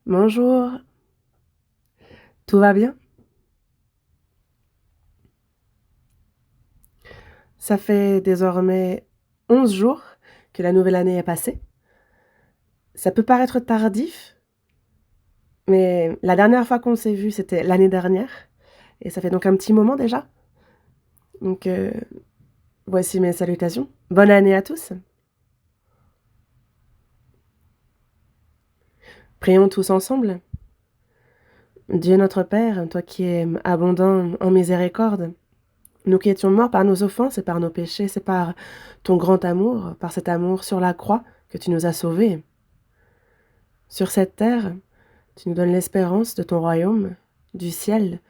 Bonjour, tout va bien? Ça fait désormais 11 jours que la nouvelle année est passée. Ça peut paraître tardif, mais la dernière fois qu'on s'est vu, c'était l'année dernière, et ça fait donc un petit moment déjà. Donc voici mes salutations. Bonne année à tous. Prions tous ensemble. Dieu notre Père, toi qui es abondant en miséricorde, nous qui étions morts par nos offenses et par nos péchés, c'est par ton grand amour, par cet amour sur la croix que tu nous as sauvés. Sur cette terre, tu nous donnes l'espérance de ton royaume, du ciel.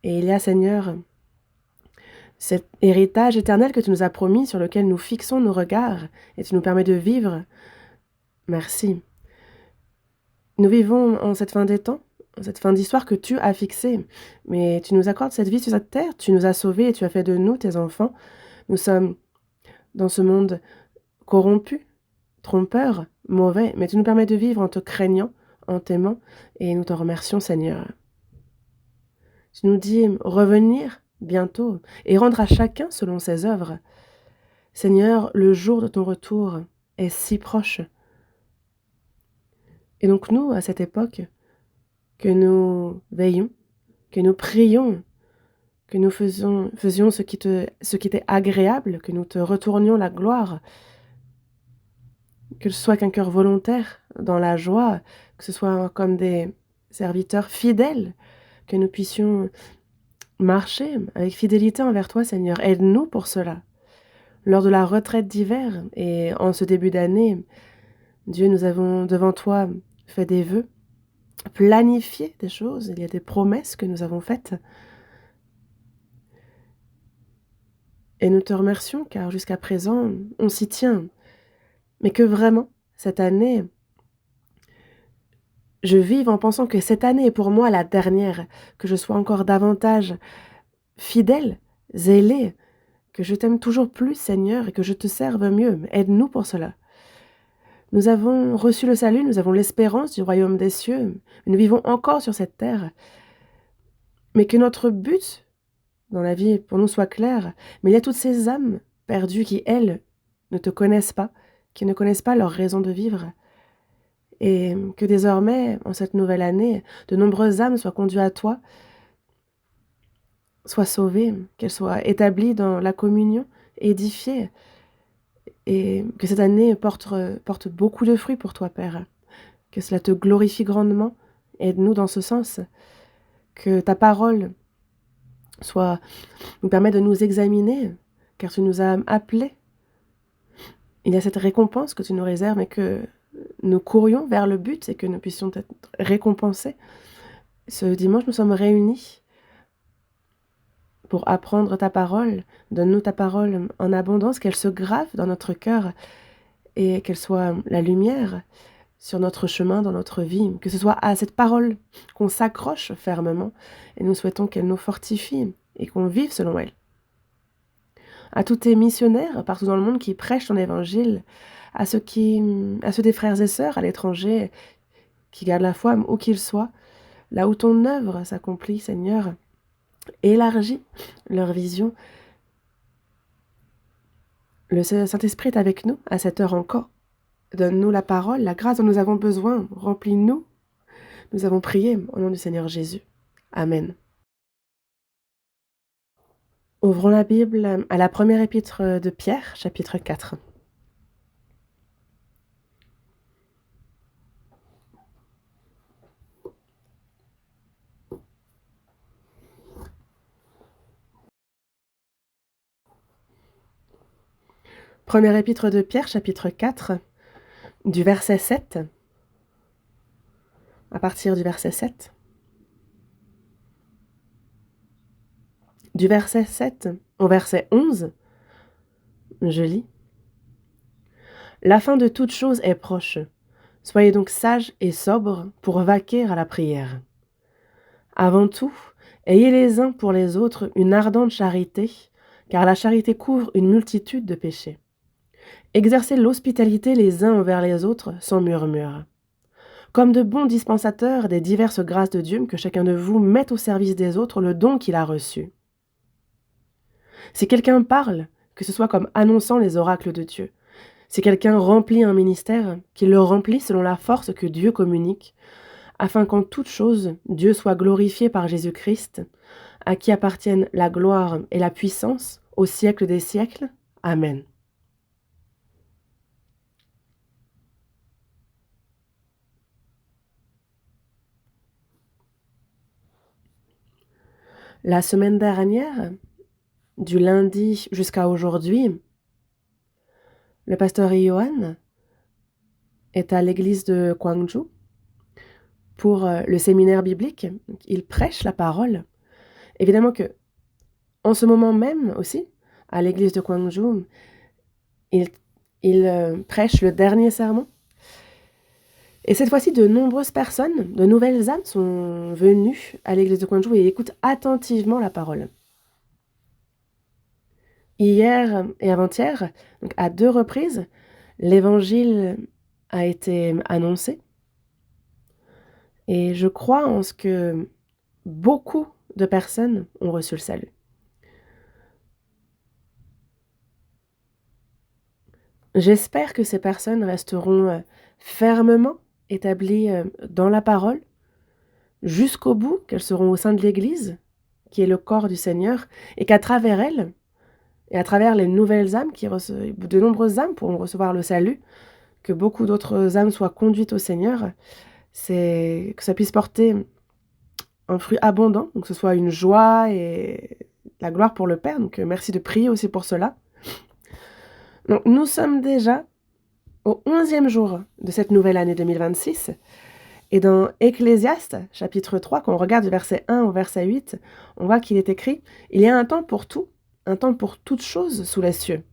Et il y a, Seigneur, cet héritage éternel que tu nous as promis, sur lequel nous fixons nos regards, et tu nous permets de vivre. Merci. Nous vivons en cette fin des temps, en cette fin d'histoire que tu as fixée. Mais tu nous accordes cette vie sur cette terre, tu nous as sauvés et tu as fait de nous tes enfants. Nous sommes dans ce monde corrompu, trompeur, mauvais, mais tu nous permets de vivre en te craignant, en t'aimant, et nous te remercions, Seigneur. Tu nous dis revenir bientôt et rendre à chacun selon ses œuvres. Seigneur, le jour de ton retour est si proche. Et donc nous, à cette époque, que nous veillons, que nous prions, que nous faisions ce qui t'est agréable, que nous te retournions la gloire, que ce soit qu'un cœur volontaire dans la joie, que ce soit comme des serviteurs fidèles, que nous puissions marcher avec fidélité envers toi, Seigneur. Aide-nous pour cela. Lors de la retraite d'hiver et en ce début d'année, Dieu, nous avons devant toi fait des vœux, planifié des choses, il y a des promesses que nous avons faites. Et nous te remercions car jusqu'à présent, on s'y tient. Mais que vraiment, cette année, je vive en pensant que cette année est pour moi la dernière, que je sois encore davantage fidèle, zélée, que je t'aime toujours plus, Seigneur, et que je te serve mieux. Aide-nous pour cela. Nous avons reçu le salut, nous avons l'espérance du royaume des cieux. Nous vivons encore sur cette terre. Mais que notre but dans la vie pour nous soit clair. Mais il y a toutes ces âmes perdues qui, elles, ne te connaissent pas, qui ne connaissent pas leur raison de vivre. Et que désormais, en cette nouvelle année, de nombreuses âmes soient conduites à toi, soient sauvées, qu'elles soient établies dans la communion, édifiées, et que cette année porte beaucoup de fruits pour toi, Père. Que cela te glorifie grandement. Aide-nous dans ce sens. Que ta parole nous permet de nous examiner, car tu nous as appelés. Il y a cette récompense que tu nous réserves et que nous courions vers le but et que nous puissions être récompensés. Ce dimanche, nous sommes réunis pour apprendre ta parole. Donne-nous ta parole en abondance, qu'elle se grave dans notre cœur et qu'elle soit la lumière sur notre chemin, dans notre vie, que ce soit à cette parole qu'on s'accroche fermement, et nous souhaitons qu'elle nous fortifie et qu'on vive selon elle. À tous tes missionnaires partout dans le monde qui prêchent ton évangile, à ceux des frères et sœurs à l'étranger qui gardent la foi, où qu'ils soient, là où ton œuvre s'accomplit, Seigneur, élargis leur vision. Le Saint-Esprit est avec nous à cette heure encore. Donne-nous la parole, la grâce dont nous avons besoin. Remplis-nous. Nous avons prié au nom du Seigneur Jésus. Amen. Ouvrons la Bible à la première épître de Pierre, chapitre 4. Première épître de Pierre, chapitre 4, du verset 7, à partir du verset 7. Du verset 7 au verset 11, je lis. La fin de toute chose est proche. Soyez donc sages et sobres pour vaquer à la prière. Avant tout, ayez les uns pour les autres une ardente charité, car la charité couvre une multitude de péchés. Exercez l'hospitalité les uns envers les autres sans murmure. comme de bons dispensateurs des diverses grâces de Dieu, que chacun de vous mette au service des autres le don qu'il a reçu. Si quelqu'un parle, que ce soit comme annonçant les oracles de Dieu. Si quelqu'un remplit un ministère, qu'il le remplisse selon la force que Dieu communique, afin qu'en toute chose, Dieu soit glorifié par Jésus-Christ, à qui appartiennent la gloire et la puissance au siècle des siècles. Amen. La semaine dernière, du lundi jusqu'à aujourd'hui, le pasteur Yohan est à l'église de Gwangju pour le séminaire biblique. Il prêche la parole. Évidemment que, en ce moment même aussi, à l'église de Gwangju, il prêche le dernier sermon. Et cette fois-ci, de nombreuses personnes, de nouvelles âmes sont venues à l'église de Gwangju et écoutent attentivement la parole. Hier et avant-hier, donc à 2 reprises, l'évangile a été annoncé. Et je crois en ce que beaucoup de personnes ont reçu le salut. J'espère que ces personnes resteront fermement établies dans la parole, jusqu'au bout, qu'elles seront au sein de l'Église, qui est le corps du Seigneur, et qu'à travers elles, et à travers les nouvelles âmes, de nombreuses âmes pourront recevoir le salut, que beaucoup d'autres âmes soient conduites au Seigneur, c'est que ça puisse porter un fruit abondant, donc que ce soit une joie et la gloire pour le Père. Donc merci de prier aussi pour cela. Donc nous sommes déjà au 11e jour de cette nouvelle année 2026. Et dans Ecclésiaste, chapitre 3, quand on regarde du verset 1 au verset 8, on voit qu'il est écrit « Il y a un temps pour tout, un temps pour toutes choses sous les cieux.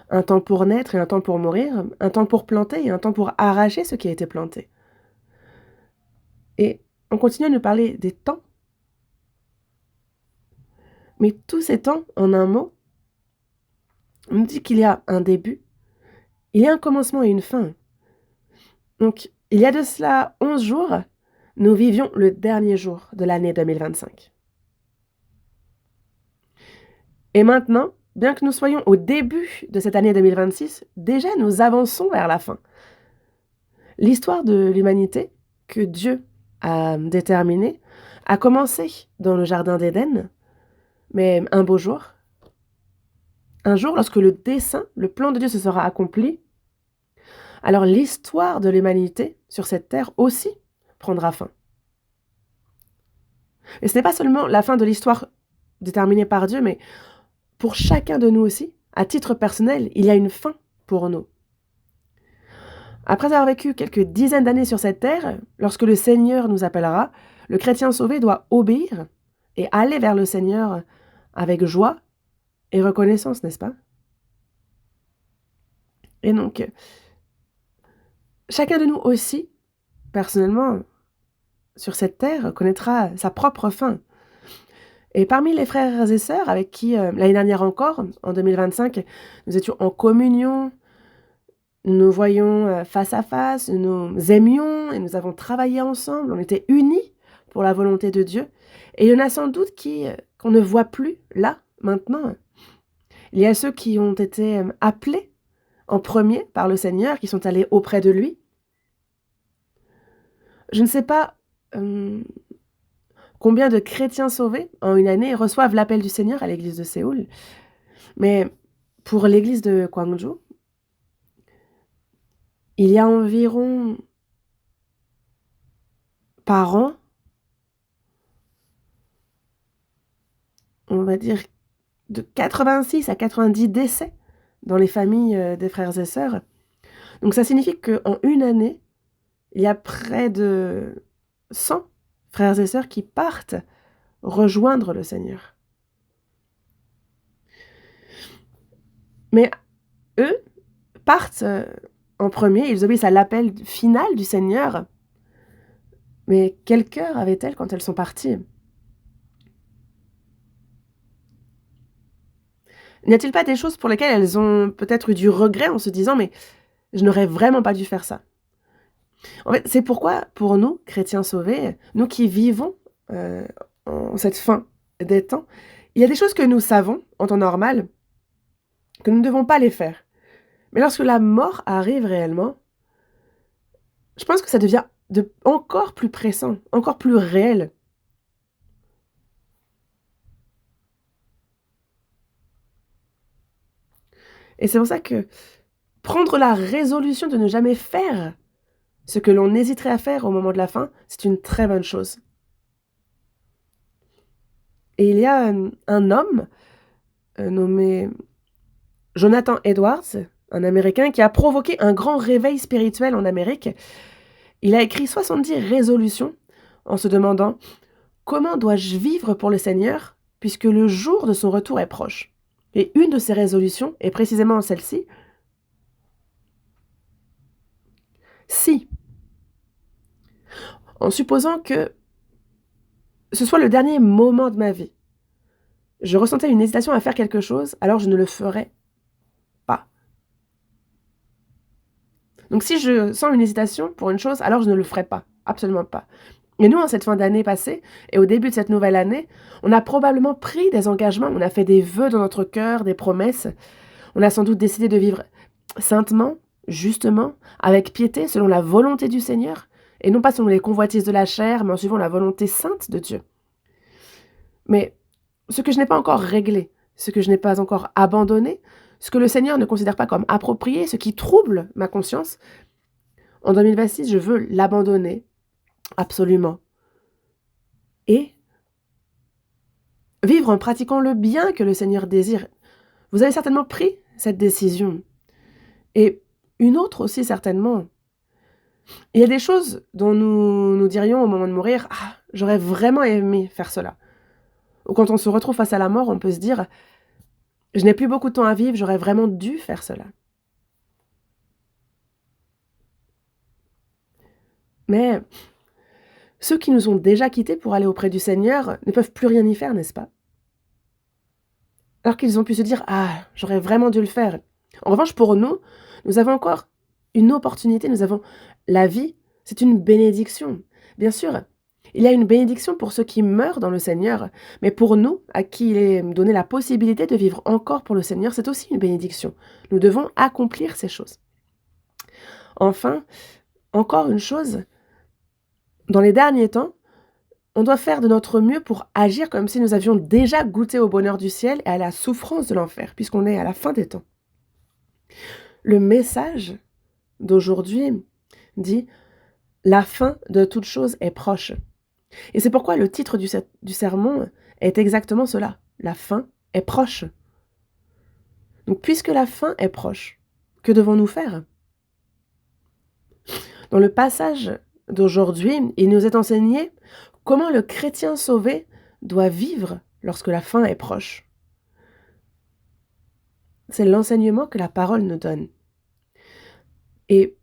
Un temps pour naître et un temps pour mourir, un temps pour planter et un temps pour arracher ce qui a été planté. » Et on continue à nous parler des temps. Mais tous ces temps, en un mot, on nous dit qu'il y a un début, il y a un commencement et une fin. Donc, il y a de cela 11 jours, nous vivions le dernier jour de l'année 2025. Et maintenant, bien que nous soyons au début de cette année 2026, déjà nous avançons vers la fin. L'histoire de l'humanité que Dieu a déterminée a commencé dans le jardin d'Éden, mais un beau jour, un jour lorsque le dessein, le plan de Dieu se sera accompli, alors l'histoire de l'humanité sur cette terre aussi prendra fin. Et ce n'est pas seulement la fin de l'histoire déterminée par Dieu, mais pour chacun de nous aussi, à titre personnel, il y a une fin pour nous. Après avoir vécu quelques dizaines d'années sur cette terre, lorsque le Seigneur nous appellera, le chrétien sauvé doit obéir et aller vers le Seigneur avec joie et reconnaissance, n'est-ce pas? Et donc, chacun de nous aussi, personnellement, sur cette terre, connaîtra sa propre fin. Et parmi les frères et sœurs avec qui, l'année dernière encore, en 2025, nous étions en communion, nous nous voyions face à face, nous nous aimions et nous avons travaillé ensemble, on était unis pour la volonté de Dieu. Et il y en a sans doute qu'on ne voit plus là, maintenant. Il y a ceux qui ont été appelés en premier par le Seigneur, qui sont allés auprès de lui. Je ne sais pas combien de chrétiens sauvés en une année reçoivent l'appel du Seigneur à l'église de Séoul. Mais pour l'église de Gwangju, il y a environ par an, on va dire de 86 à 90 décès dans les familles des frères et sœurs. Donc ça signifie qu'en une année, il y a près de 100 frères et sœurs qui partent rejoindre le Seigneur. Mais eux partent en premier, ils obéissent à l'appel final du Seigneur. Mais quel cœur avaient-elles quand elles sont parties? N'y a-t-il pas des choses pour lesquelles elles ont peut-être eu du regret en se disant « mais je n'aurais vraiment pas dû faire ça ». En fait, c'est pourquoi, pour nous, chrétiens sauvés, nous qui vivons en cette fin des temps, il y a des choses que nous savons en temps normal, que nous ne devons pas les faire. Mais lorsque la mort arrive réellement, je pense que ça devient encore plus pressant, encore plus réel. Et c'est pour ça que prendre la résolution de ne jamais faire ce que l'on hésiterait à faire au moment de la fin, c'est une très bonne chose. Et il y a un homme nommé Jonathan Edwards, un Américain, qui a provoqué un grand réveil spirituel en Amérique. Il a écrit 70 résolutions en se demandant « Comment dois-je vivre pour le Seigneur puisque le jour de son retour est proche ?» Et une de ces résolutions est précisément celle-ci. Si, en supposant que ce soit le dernier moment de ma vie, je ressentais une hésitation à faire quelque chose, alors je ne le ferai pas. Donc si je sens une hésitation pour une chose, alors je ne le ferai pas, absolument pas. Et nous, en cette fin d'année passée, et au début de cette nouvelle année, on a probablement pris des engagements, on a fait des vœux dans notre cœur, des promesses. On a sans doute décidé de vivre saintement, justement, avec piété, selon la volonté du Seigneur, et non pas selon les convoitises de la chair, mais en suivant la volonté sainte de Dieu. Mais ce que je n'ai pas encore réglé, ce que je n'ai pas encore abandonné, ce que le Seigneur ne considère pas comme approprié, ce qui trouble ma conscience, en 2026, je veux l'abandonner, absolument. Et vivre en pratiquant le bien que le Seigneur désire. Vous avez certainement pris cette décision. Et une autre aussi, certainement. Il y a des choses dont nous dirions au moment de mourir, « Ah, j'aurais vraiment aimé faire cela. » Ou quand on se retrouve face à la mort, on peut se dire, « Je n'ai plus beaucoup de temps à vivre, j'aurais vraiment dû faire cela. » Mais ceux qui nous ont déjà quittés pour aller auprès du Seigneur ne peuvent plus rien y faire, n'est-ce pas? Alors qu'ils ont pu se dire, « Ah, j'aurais vraiment dû le faire. » En revanche, pour nous, nous avons encore une opportunité, nous avons la vie, c'est une bénédiction. Bien sûr, il y a une bénédiction pour ceux qui meurent dans le Seigneur, mais pour nous, à qui il est donné la possibilité de vivre encore pour le Seigneur, c'est aussi une bénédiction. Nous devons accomplir ces choses. Enfin, encore une chose, dans les derniers temps, on doit faire de notre mieux pour agir comme si nous avions déjà goûté au bonheur du ciel et à la souffrance de l'enfer, puisqu'on est à la fin des temps. Le message d'aujourd'hui dit « La fin de toute chose est proche ». Et c'est pourquoi le titre du sermon est exactement cela. La fin est proche. Donc, puisque la fin est proche, que devons-nous faire? Dans le passage d'aujourd'hui, il nous est enseigné comment le chrétien sauvé doit vivre lorsque la fin est proche. C'est l'enseignement que la parole nous donne. Et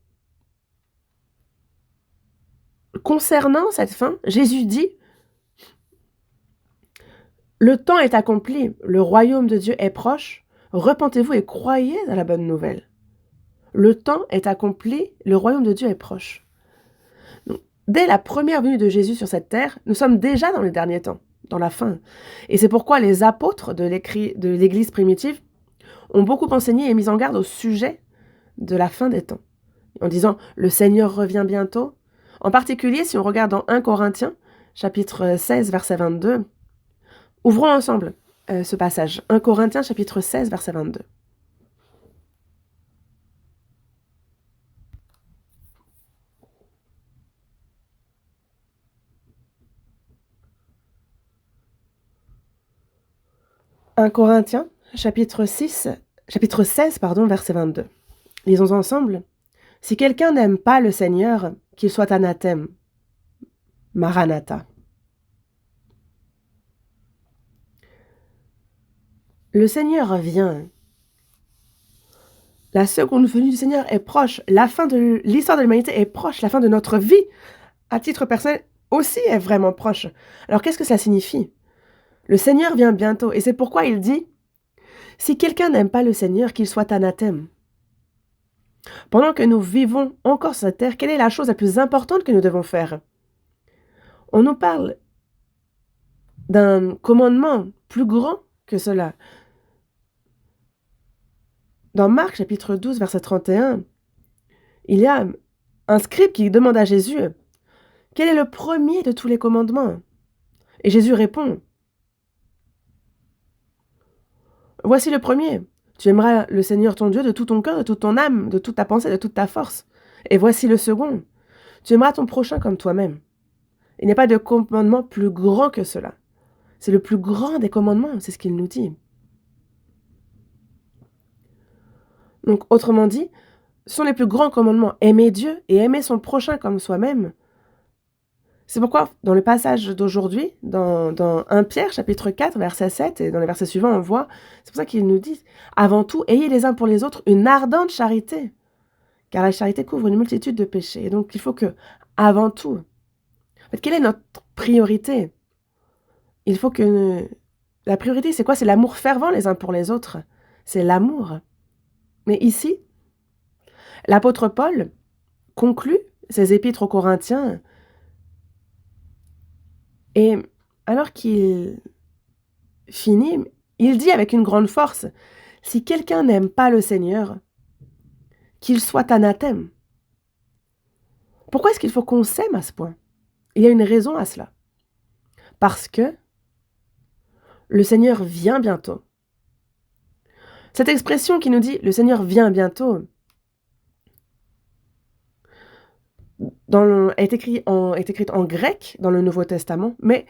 concernant cette fin, Jésus dit « Le temps est accompli, le royaume de Dieu est proche, repentez-vous et croyez à la bonne nouvelle. » Le temps est accompli, le royaume de Dieu est proche. Donc, dès la première venue de Jésus sur cette terre, nous sommes déjà dans les derniers temps, dans la fin. Et c'est pourquoi les apôtres de l'Église primitive ont beaucoup enseigné et mis en garde au sujet de la fin des temps, en disant « Le Seigneur revient bientôt ». En particulier, si on regarde dans 1 Corinthiens, chapitre 16, verset 22, ouvrons ensemble ce passage. 1 Corinthiens, chapitre 16, verset 22. « 1 Corinthiens, chapitre 16, verset 22. Lisons ensemble. « Si quelqu'un n'aime pas le Seigneur, qu'il soit anathème. Maranatha. » Le Seigneur revient. La seconde venue du Seigneur est proche. La fin de l'histoire de l'humanité est proche. La fin de notre vie, à titre personnel, aussi est vraiment proche. Alors qu'est-ce que cela signifie? Le Seigneur vient bientôt. Et c'est pourquoi il dit « Si quelqu'un n'aime pas le Seigneur, qu'il soit anathème. » Pendant que nous vivons encore sur cette terre, quelle est la chose la plus importante que nous devons faire? On nous parle d'un commandement plus grand que cela. Dans Marc chapitre 12, verset 31, il y a un scribe qui demande à Jésus: quel est le premier de tous les commandements? Et Jésus répond: voici le premier. Tu aimeras le Seigneur ton Dieu de tout ton cœur, de toute ton âme, de toute ta pensée, de toute ta force. Et voici le second. Tu aimeras ton prochain comme toi-même. Il n'y a pas de commandement plus grand que cela. C'est le plus grand des commandements, c'est ce qu'il nous dit. Donc, autrement dit, ce sont les plus grands commandements. Aimer Dieu et aimer son prochain comme soi-même. C'est pourquoi, dans le passage d'aujourd'hui, dans 1 Pierre, chapitre 4, verset 7, et dans les versets suivants, on voit, c'est pour ça qu'il nous dit, avant tout, ayez les uns pour les autres une ardente charité, car la charité couvre une multitude de péchés. Et donc, il faut que, avant tout, en fait, quelle est notre priorité? Il faut que, la priorité, c'est quoi? C'est l'amour fervent les uns pour les autres. C'est l'amour. Mais ici, l'apôtre Paul conclut ses épîtres aux Corinthiens. Et alors qu'il finit, il dit avec une grande force: si quelqu'un n'aime pas le Seigneur, qu'il soit anathème. Pourquoi est-ce qu'il faut qu'on s'aime à ce point? Il y a une raison à cela. Parce que le Seigneur vient bientôt. Cette expression qui nous dit le Seigneur vient bientôt est écrite en grec dans le Nouveau Testament, mais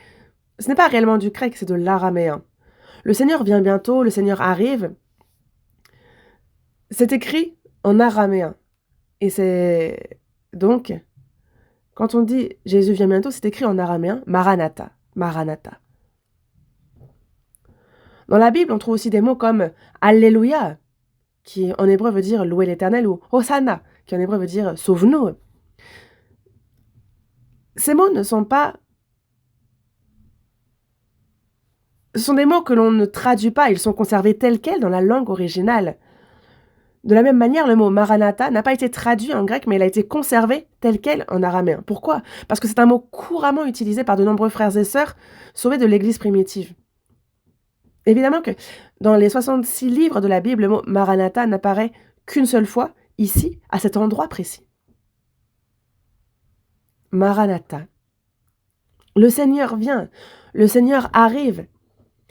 ce n'est pas réellement du grec, c'est de l'araméen. Le Seigneur vient bientôt, le Seigneur arrive. C'est écrit en araméen. Et c'est donc, quand on dit Jésus vient bientôt, c'est écrit en araméen, Maranatha, Maranatha. Dans la Bible, on trouve aussi des mots comme Alléluia, qui en hébreu veut dire louer l'Éternel, ou Hosanna, qui en hébreu veut dire sauve-nous. Ces mots ne sont pas... Ce sont des mots que l'on ne traduit pas, ils sont conservés tels quels dans la langue originale. De la même manière, le mot Maranatha n'a pas été traduit en grec, mais il a été conservé tel quel en araméen. Pourquoi? Parce que c'est un mot couramment utilisé par de nombreux frères et sœurs sauvés de l'Église primitive. Évidemment que dans les 66 livres de la Bible, le mot Maranatha n'apparaît qu'une seule fois, ici, à cet endroit précis. Maranatha. Le Seigneur vient, le Seigneur arrive.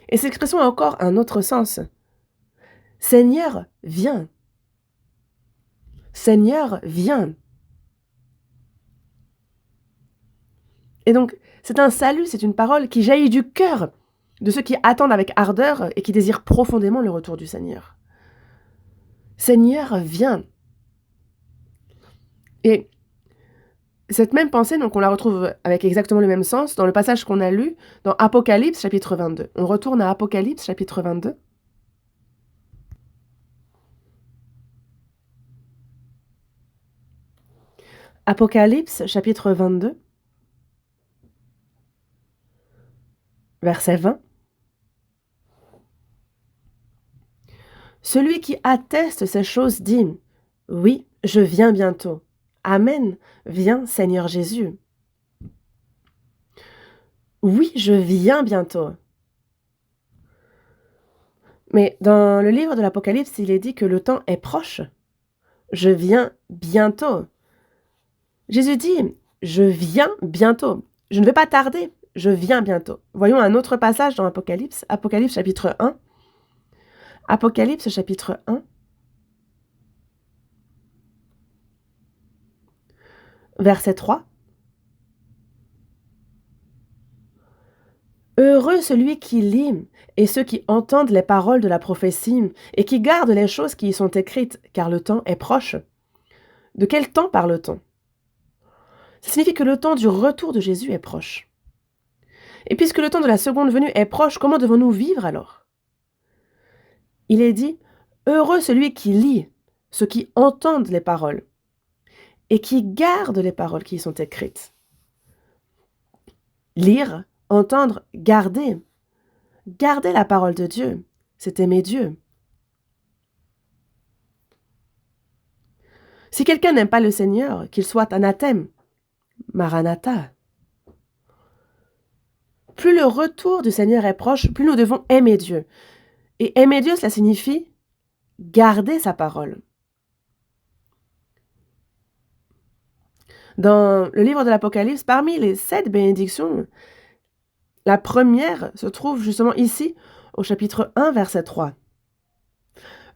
Et cette expression a encore un autre sens. Seigneur, viens. Seigneur, viens. Et donc, c'est un salut, c'est une parole qui jaillit du cœur de ceux qui attendent avec ardeur et qui désirent profondément le retour du Seigneur. Seigneur, viens. Et cette même pensée, donc on la retrouve avec exactement le même sens dans le passage qu'on a lu dans Apocalypse chapitre 22. On retourne à Apocalypse chapitre 22. Apocalypse chapitre 22, verset 20. Celui qui atteste ces choses dit: oui, je viens bientôt. Amen, viens Seigneur Jésus. Oui, je viens bientôt. Mais dans le livre de l'Apocalypse, il est dit que le temps est proche. Je viens bientôt. Jésus dit: je viens bientôt. Je ne vais pas tarder, je viens bientôt. Voyons un autre passage dans Apocalypse, Apocalypse chapitre 1. Apocalypse chapitre 1. Verset 3. Heureux celui qui lit et ceux qui entendent les paroles de la prophétie et qui gardent les choses qui y sont écrites, car le temps est proche. De quel temps parle-t-on? Ça signifie que le temps du retour de Jésus est proche. Et puisque le temps de la seconde venue est proche, comment devons-nous vivre alors? Il est dit: heureux celui qui lit, ceux qui entendent les paroles et qui gardent les paroles qui y sont écrites. Lire, entendre, garder. Garder la parole de Dieu, c'est aimer Dieu. Si quelqu'un n'aime pas le Seigneur, qu'il soit anathème. Maranatha. Plus le retour du Seigneur est proche, plus nous devons aimer Dieu. Et aimer Dieu, cela signifie garder sa parole. Dans le livre de l'Apocalypse, parmi les 7 bénédictions, la première se trouve justement ici, au chapitre 1, verset 3.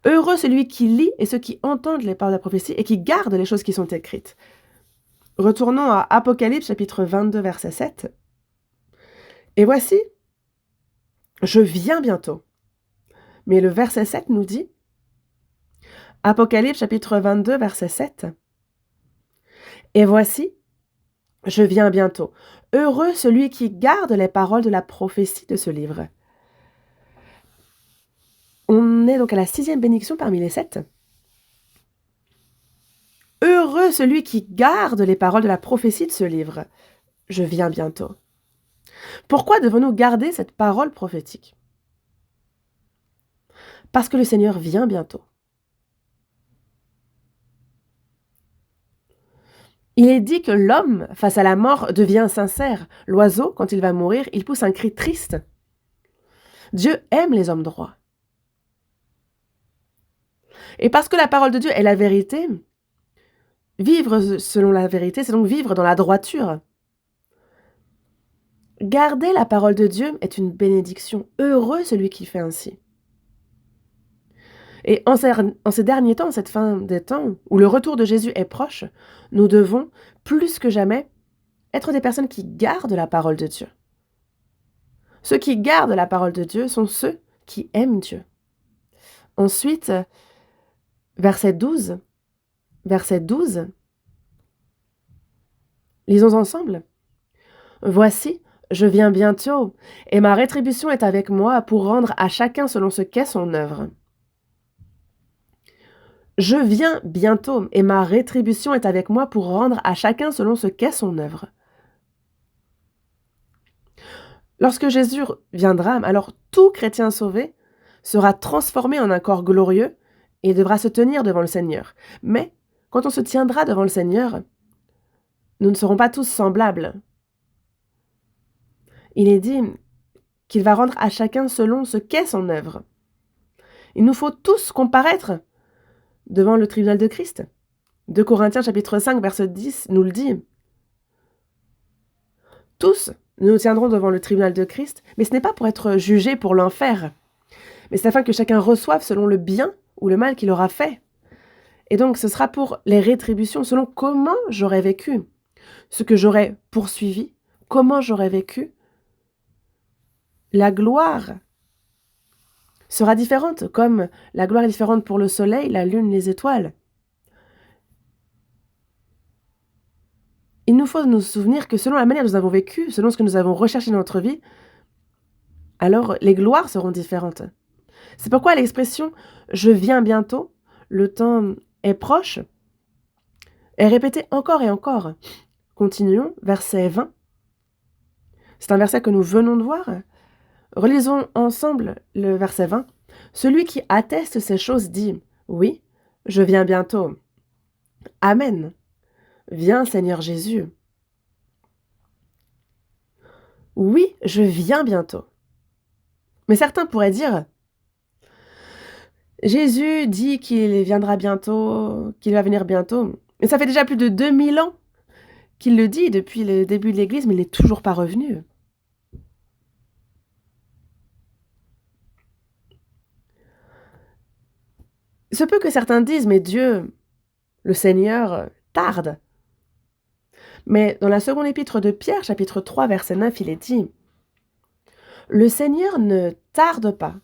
Heureux celui qui lit et ceux qui entendent les paroles de la prophétie et qui gardent les choses qui sont écrites. Retournons à Apocalypse, chapitre 22, verset 7. Et voici, je viens bientôt. Mais le verset 7 nous dit, Apocalypse, chapitre 22, verset 7. Et voici, je viens bientôt. Heureux celui qui garde les paroles de la prophétie de ce livre. On est donc à la 6e bénédiction parmi les 7. Heureux celui qui garde les paroles de la prophétie de ce livre. Je viens bientôt. Pourquoi devons-nous garder cette parole prophétique? Parce que le Seigneur vient bientôt. Il est dit que l'homme, face à la mort, devient sincère. L'oiseau, quand il va mourir, il pousse un cri triste. Dieu aime les hommes droits. Et parce que la parole de Dieu est la vérité, vivre selon la vérité, c'est donc vivre dans la droiture. Garder la parole de Dieu est une bénédiction. Heureux celui qui fait ainsi. Et en ces derniers temps, en cette fin des temps, où le retour de Jésus est proche, nous devons, plus que jamais, être des personnes qui gardent la parole de Dieu. Ceux qui gardent la parole de Dieu sont ceux qui aiment Dieu. Ensuite, verset 12. Verset 12. Lisons ensemble. Voici, je viens bientôt, et ma rétribution est avec moi pour rendre à chacun selon ce qu'est son œuvre. Je viens bientôt, et ma rétribution est avec moi pour rendre à chacun selon ce qu'est son œuvre. Lorsque Jésus viendra, alors tout chrétien sauvé sera transformé en un corps glorieux et devra se tenir devant le Seigneur. Mais quand on se tiendra devant le Seigneur, nous ne serons pas tous semblables. Il est dit qu'il va rendre à chacun selon ce qu'est son œuvre. Il nous faut tous comparaître devant le tribunal de Christ. 2 Corinthiens chapitre 5 verset 10 nous le dit. Tous, nous nous tiendrons devant le tribunal de Christ, mais ce n'est pas pour être jugés pour l'enfer, mais c'est afin que chacun reçoive selon le bien ou le mal qu'il aura fait. Et donc ce sera pour les rétributions, selon comment j'aurais vécu, ce que j'aurais poursuivi, comment j'aurais vécu. La gloire sera différente, comme la gloire est différente pour le soleil, la lune, les étoiles. Il nous faut nous souvenir que selon la manière dont nous avons vécu, selon ce que nous avons recherché dans notre vie, alors les gloires seront différentes. C'est pourquoi l'expression « je viens bientôt », le temps est proche, est répétée encore et encore. Continuons, verset 20. C'est un verset que nous venons de voir. Relisons ensemble le verset 20. Celui qui atteste ces choses dit « Oui, je viens bientôt. Amen. Viens, Seigneur Jésus. » Oui, je viens bientôt. Mais certains pourraient dire « Jésus dit qu'il viendra bientôt, qu'il va venir bientôt. » Mais ça fait déjà plus de 2000 ans qu'il le dit depuis le début de l'Église, mais il n'est toujours pas revenu. Il se peut que certains disent « Mais Dieu, le Seigneur, tarde. » Mais dans la seconde épître de Pierre, chapitre 3, verset 9, il est dit « Le Seigneur ne tarde pas. »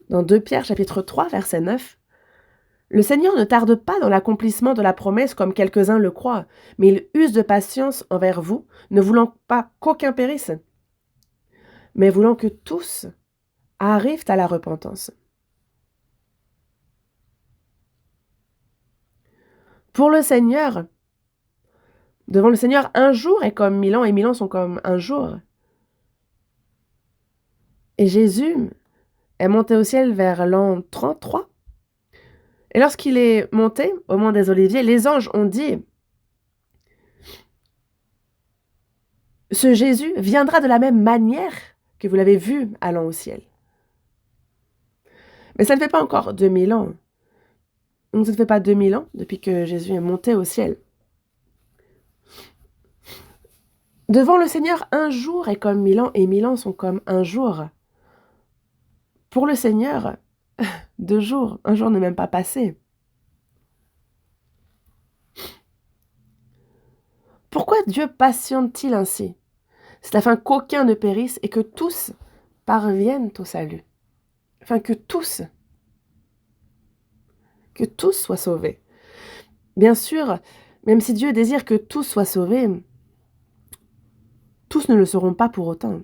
Dans 2 Pierre, chapitre 3, verset 9, « Le Seigneur ne tarde pas dans l'accomplissement de la promesse comme quelques-uns le croient, mais il use de patience envers vous, ne voulant pas qu'aucun périsse, mais voulant que tous arrivent à la repentance. » Pour le Seigneur, devant le Seigneur, un jour est comme 1000 ans et 1000 ans sont comme un jour. Et Jésus est monté au ciel vers l'an 33. Et lorsqu'il est monté au mont des Oliviers, les anges ont dit: ce Jésus viendra de la même manière que vous l'avez vu allant au ciel. Mais ça ne fait pas encore 2000 ans. Donc ça ne fait pas 2000 ans depuis que Jésus est monté au ciel. Devant le Seigneur, un jour est comme 1000 ans et 1000 ans sont comme un jour. Pour le Seigneur, 2 jours, un jour n'est même pas passé. Pourquoi Dieu patiente-t-il ainsi? C'est afin qu'aucun ne périsse et que tous parviennent au salut. Afin que tous soient sauvés. Bien sûr, même si Dieu désire que tous soient sauvés, tous ne le seront pas pour autant.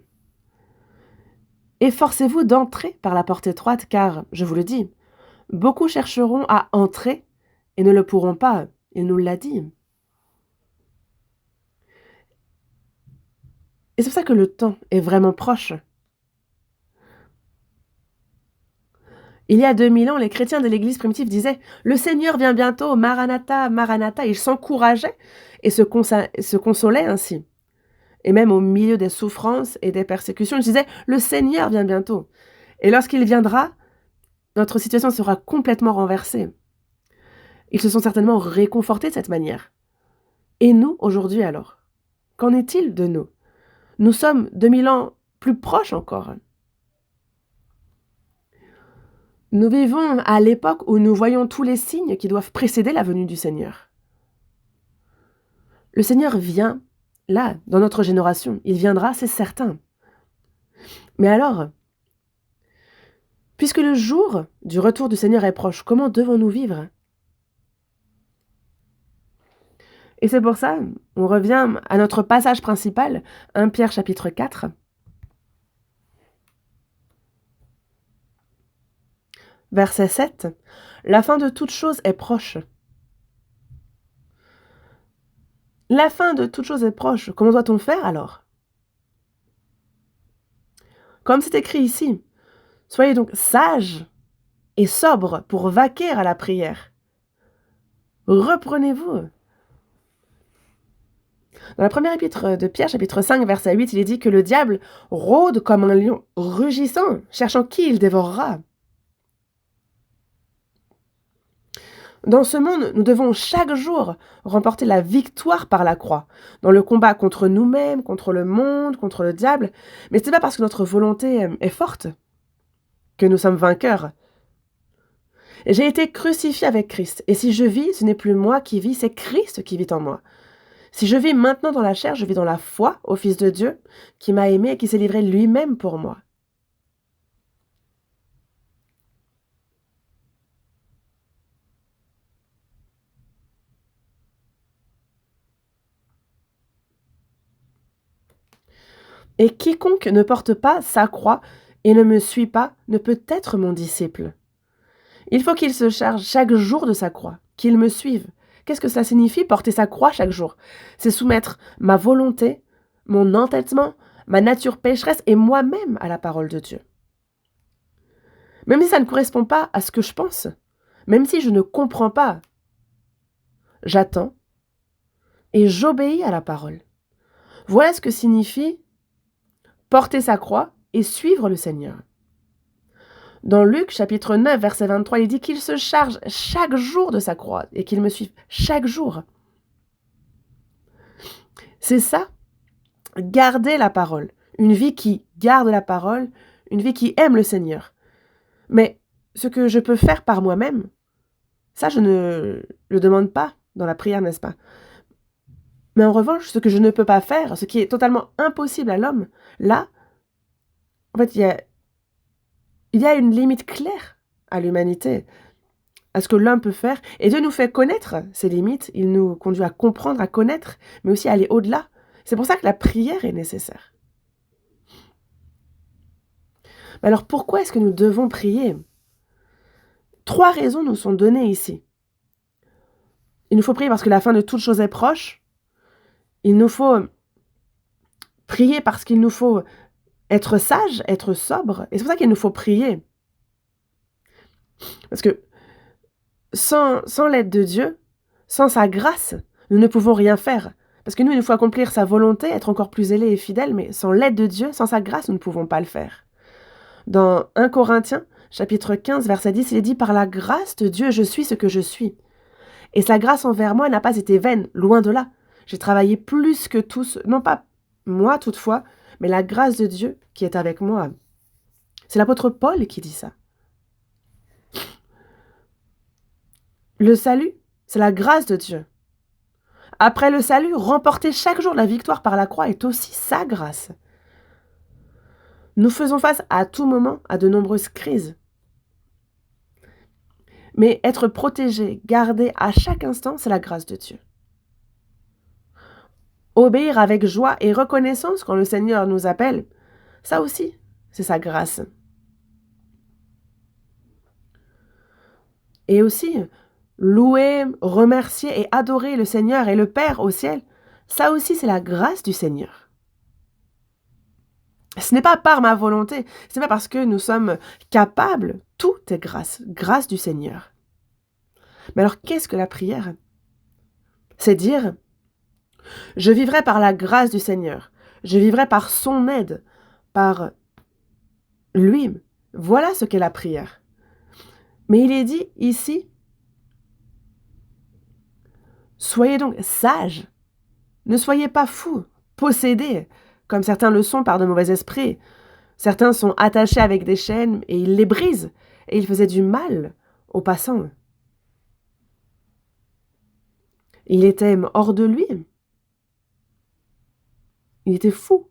Efforcez-vous d'entrer par la porte étroite, car, je vous le dis, beaucoup chercheront à entrer et ne le pourront pas. Il nous l'a dit. Et c'est pour ça que le temps est vraiment proche. Il y a 2000 ans, les chrétiens de l'Église primitive disaient « Le Seigneur vient bientôt, Maranatha, Maranatha ». Ils s'encourageaient et se consolaient ainsi. Et même au milieu des souffrances et des persécutions, ils disaient « Le Seigneur vient bientôt ». Et lorsqu'il viendra, notre situation sera complètement renversée. Ils se sont certainement réconfortés de cette manière. Et nous, aujourd'hui alors? Qu'en est-il de nous? Nous sommes 2000 ans plus proches encore. Nous vivons à l'époque où nous voyons tous les signes qui doivent précéder la venue du Seigneur. Le Seigneur vient, là, dans notre génération. Il viendra, c'est certain. Mais alors, puisque le jour du retour du Seigneur est proche, comment devons-nous vivre? Et c'est pour ça, on revient à notre passage principal, 1 Pierre chapitre 4. Verset 7. La fin de toute chose est proche. La fin de toute chose est proche. Comment doit-on faire alors? Comme c'est écrit ici, soyez donc sages et sobres pour vaquer à la prière. Reprenez-vous. Dans la première épître de Pierre, chapitre 5, verset 8, il est dit que le diable rôde comme un lion rugissant, cherchant qui il dévorera. Dans ce monde, nous devons chaque jour remporter la victoire par la croix, dans le combat contre nous-mêmes, contre le monde, contre le diable. Mais ce n'est pas parce que notre volonté est forte que nous sommes vainqueurs. J'ai été crucifié avec Christ, et si je vis, ce n'est plus moi qui vis, c'est Christ qui vit en moi. Si je vis maintenant dans la chair, je vis dans la foi au Fils de Dieu, qui m'a aimé et qui s'est livré lui-même pour moi. Et quiconque ne porte pas sa croix et ne me suit pas ne peut être mon disciple. Il faut qu'il se charge chaque jour de sa croix, qu'il me suive. Qu'est-ce que ça signifie, porter sa croix chaque jour? C'est soumettre ma volonté, mon entêtement, ma nature pécheresse et moi-même à la parole de Dieu. Même si ça ne correspond pas à ce que je pense, même si je ne comprends pas, j'attends et j'obéis à la parole. Voilà ce que signifie porter sa croix et suivre le Seigneur. Dans Luc, chapitre 9, verset 23, il dit qu'il se charge chaque jour de sa croix et qu'il me suive chaque jour. C'est ça, garder la parole. Une vie qui garde la parole, une vie qui aime le Seigneur. Mais ce que je peux faire par moi-même, ça je ne le demande pas dans la prière, n'est-ce pas? Mais en revanche, ce que je ne peux pas faire, ce qui est totalement impossible à l'homme, là, en fait, il y a une limite claire à l'humanité, à ce que l'homme peut faire. Et Dieu nous fait connaître ces limites, il nous conduit à comprendre, à connaître, mais aussi à aller au-delà. C'est pour ça que la prière est nécessaire. Mais alors pourquoi est-ce que nous devons prier? 3 raisons nous sont données ici. Il nous faut prier parce que la fin de toute chose est proche. Il nous faut prier parce qu'il nous faut être sage, être sobre. Et c'est pour ça qu'il nous faut prier. Parce que Sans l'aide de Dieu, sans sa grâce, nous ne pouvons rien faire. Parce que nous, il nous faut accomplir sa volonté, être encore plus zélés et fidèles, mais sans l'aide de Dieu, sans sa grâce, nous ne pouvons pas le faire. Dans 1 Corinthiens, chapitre 15, verset 10, il est dit « Par la grâce de Dieu, je suis ce que je suis. Et sa grâce envers moi n'a pas été vaine, loin de là. J'ai travaillé plus que tous, non pas moi toutefois, mais la grâce de Dieu qui est avec moi. » C'est l'apôtre Paul qui dit ça. Le salut, c'est la grâce de Dieu. Après le salut, remporter chaque jour la victoire par la croix est aussi sa grâce. Nous faisons face à tout moment à de nombreuses crises. Mais être protégé, gardé à chaque instant, c'est la grâce de Dieu. Obéir avec joie et reconnaissance quand le Seigneur nous appelle, ça aussi, c'est sa grâce. Et aussi, louer, remercier et adorer le Seigneur et le Père au ciel, ça aussi, c'est la grâce du Seigneur. Ce n'est pas par ma volonté, ce n'est pas parce que nous sommes capables, tout est grâce, grâce du Seigneur. Mais alors, qu'est-ce que la prière? C'est dire, je vivrai par la grâce du Seigneur, je vivrai par son aide, par lui. Voilà ce qu'est la prière. Mais il est dit ici, soyez donc sages, ne soyez pas fous, possédés, comme certains le sont par de mauvais esprits. Certains sont attachés avec des chaînes et ils les brisent, et ils faisaient du mal aux passants. Il était hors de lui. Il était fou.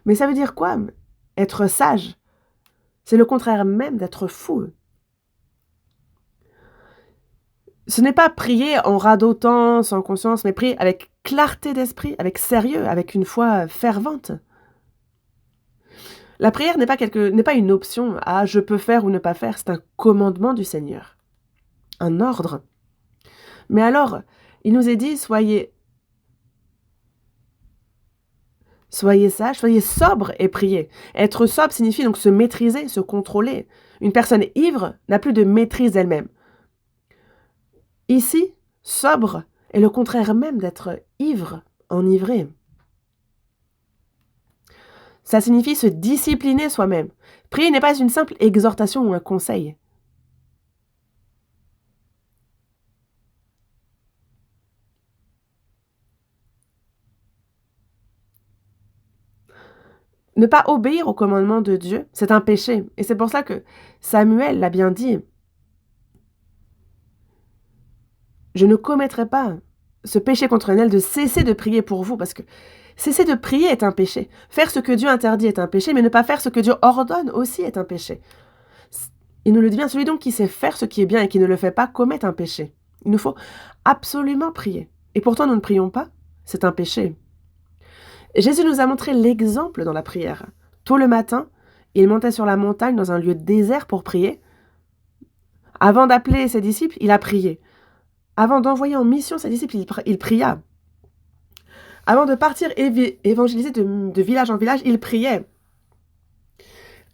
Mais ça veut dire quoi? Être sage, c'est le contraire même d'être fou. Ce n'est pas prier en radotant, sans conscience, mais prier avec clarté d'esprit, avec sérieux, avec une foi fervente. La prière n'est pas une option à je peux faire ou ne pas faire, c'est un commandement du Seigneur, un ordre. Mais alors, il nous est dit, soyez sages, soyez sobres et priez. Être sobre signifie donc se maîtriser, se contrôler. Une personne ivre n'a plus de maîtrise d'elle-même. Ici, sobre est le contraire même d'être ivre, enivré. Ça signifie se discipliner soi-même. Prier n'est pas une simple exhortation ou un conseil. Ne pas obéir au commandement de Dieu, c'est un péché. Et c'est pour ça que Samuel l'a bien dit. Je ne commettrai pas ce péché contre Nel de cesser de prier pour vous, parce que cesser de prier est un péché. Faire ce que Dieu interdit est un péché, mais ne pas faire ce que Dieu ordonne aussi est un péché. Il nous le dit bien, celui donc qui sait faire ce qui est bien et qui ne le fait pas commet un péché. Il nous faut absolument prier. Et pourtant nous ne prions pas, c'est un péché. Jésus nous a montré l'exemple dans la prière. Tôt le matin, il montait sur la montagne dans un lieu désert pour prier. Avant d'appeler ses disciples, il a prié. Avant d'envoyer en mission ses disciples, il pria. Avant de partir évangéliser de village en village, il priait.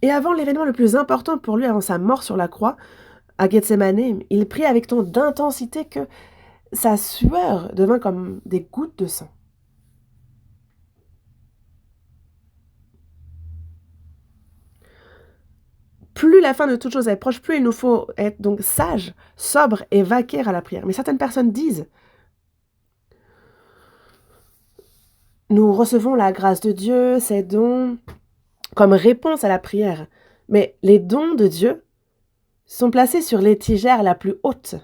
Et avant l'événement le plus important pour lui, avant sa mort sur la croix, à Gethsémane, il priait avec tant d'intensité que sa sueur devint comme des gouttes de sang. Plus la fin de toute chose est proche, plus il nous faut être donc sage, sobre et vaquer à la prière. Mais certaines personnes disent, nous recevons la grâce de Dieu, ses dons, comme réponse à la prière. Mais les dons de Dieu sont placés sur l'étigère la plus haute.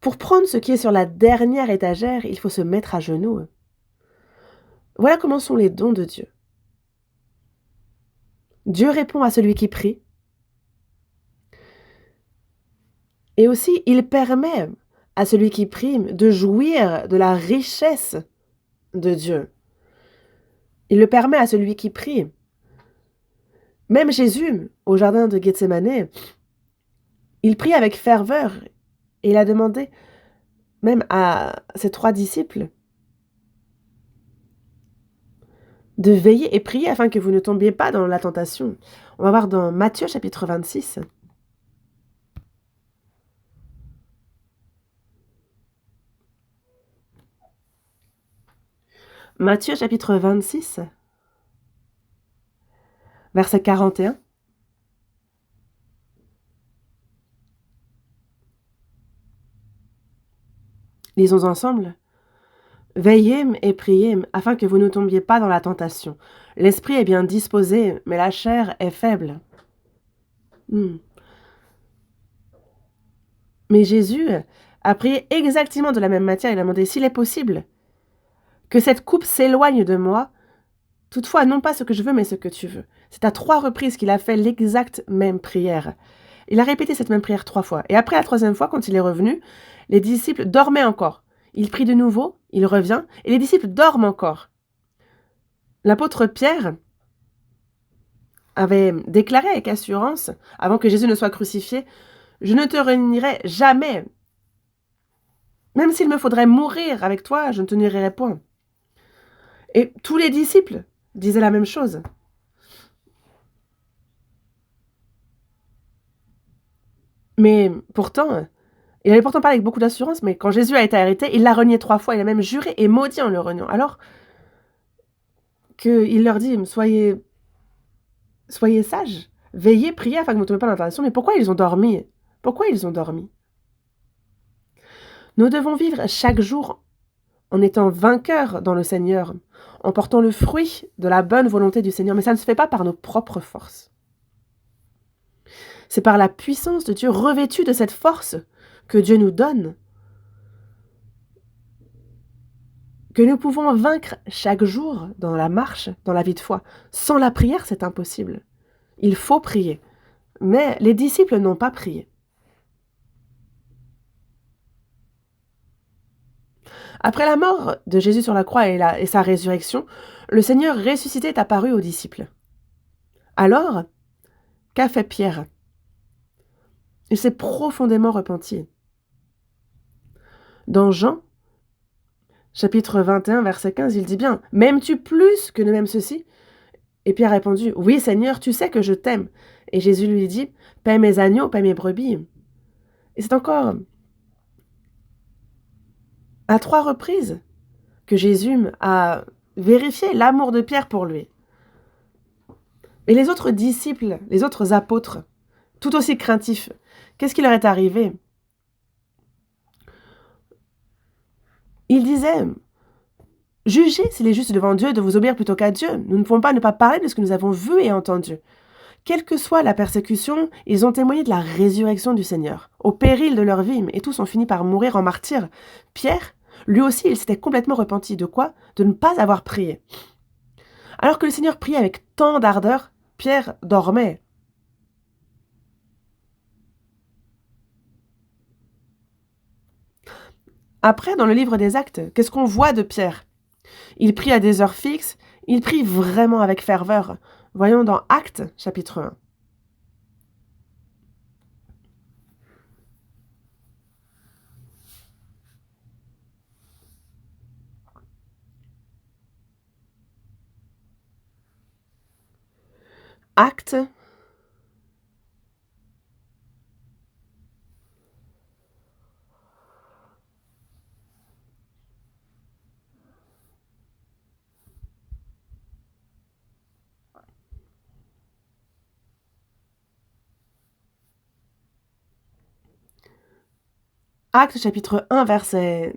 Pour prendre ce qui est sur la dernière étagère, il faut se mettre à genoux. Voilà comment sont les dons de Dieu. Dieu répond à celui qui prie. Et aussi, il permet à celui qui prie de jouir de la richesse de Dieu. Il le permet à celui qui prie. Même Jésus, au jardin de Gethsémane, il prie avec ferveur et il a demandé même à ses 3 disciples de veiller et prier afin que vous ne tombiez pas dans la tentation. On va voir dans Matthieu chapitre 26. Matthieu chapitre 26, verset 41. Lisons ensemble. Veillez et priez afin que vous ne tombiez pas dans la tentation. L'esprit est bien disposé, mais la chair est faible. Mais Jésus a prié exactement de la même matière. Il a demandé s'il est possible que cette coupe s'éloigne de moi. Toutefois, non pas ce que je veux, mais ce que tu veux. C'est à 3 reprises qu'il a fait l'exacte même prière. Il a répété cette même prière 3 fois. Et après la 3e fois, quand il est revenu, les disciples dormaient encore. Il prie de nouveau, il revient, et les disciples dorment encore. L'apôtre Pierre avait déclaré avec assurance, avant que Jésus ne soit crucifié, « Je ne te renierai jamais. Même s'il me faudrait mourir avec toi, je ne te nierai point. » Et tous les disciples disaient la même chose. Mais pourtant, il avait pourtant parlé avec beaucoup d'assurance, mais quand Jésus a été arrêté, il l'a renié 3 fois. Il a même juré et maudit en le reniant. Alors qu'il leur dit, soyez sages, veillez, priez afin que vous ne tombiez pas dans la tentation. Mais pourquoi ils ont dormi? Pourquoi ils ont dormi? Nous devons vivre chaque jour en étant vainqueurs dans le Seigneur, en portant le fruit de la bonne volonté du Seigneur. Mais ça ne se fait pas par nos propres forces. C'est par la puissance de Dieu, revêtue de cette force que Dieu nous donne, que nous pouvons vaincre chaque jour dans la marche, dans la vie de foi. Sans la prière, c'est impossible. Il faut prier. Mais les disciples n'ont pas prié. Après la mort de Jésus sur la croix et sa résurrection, le Seigneur ressuscité est apparu aux disciples. Alors, qu'a fait Pierre? Il s'est profondément repenti. Dans Jean, chapitre 21, verset 15, il dit bien « M'aimes-tu plus que ne m'aime ceci ?» Et Pierre a répondu « Oui, Seigneur, tu sais que je t'aime. » Et Jésus lui dit « Paie mes agneaux, paie mes brebis. » Et c'est encore à 3 reprises que Jésus a vérifié l'amour de Pierre pour lui. Et les autres disciples, les autres apôtres, tout aussi craintifs, qu'est-ce qui leur est arrivé? Ils disaient « Jugez s'il est juste devant Dieu de vous obéir plutôt qu'à Dieu. Nous ne pouvons pas ne pas parler de ce que nous avons vu et entendu. » Quelle que soit la persécution, ils ont témoigné de la résurrection du Seigneur, au péril de leur vie, et tous ont fini par mourir en martyrs. Pierre, lui aussi, il s'était complètement repenti. De quoi? De ne pas avoir prié. Alors que le Seigneur priait avec tant d'ardeur, Pierre dormait. Après, dans le livre des Actes, qu'est-ce qu'on voit de Pierre? Il prie à des heures fixes, il prie vraiment avec ferveur. Voyons dans Actes, chapitre 1. Actes, chapitre 1, verset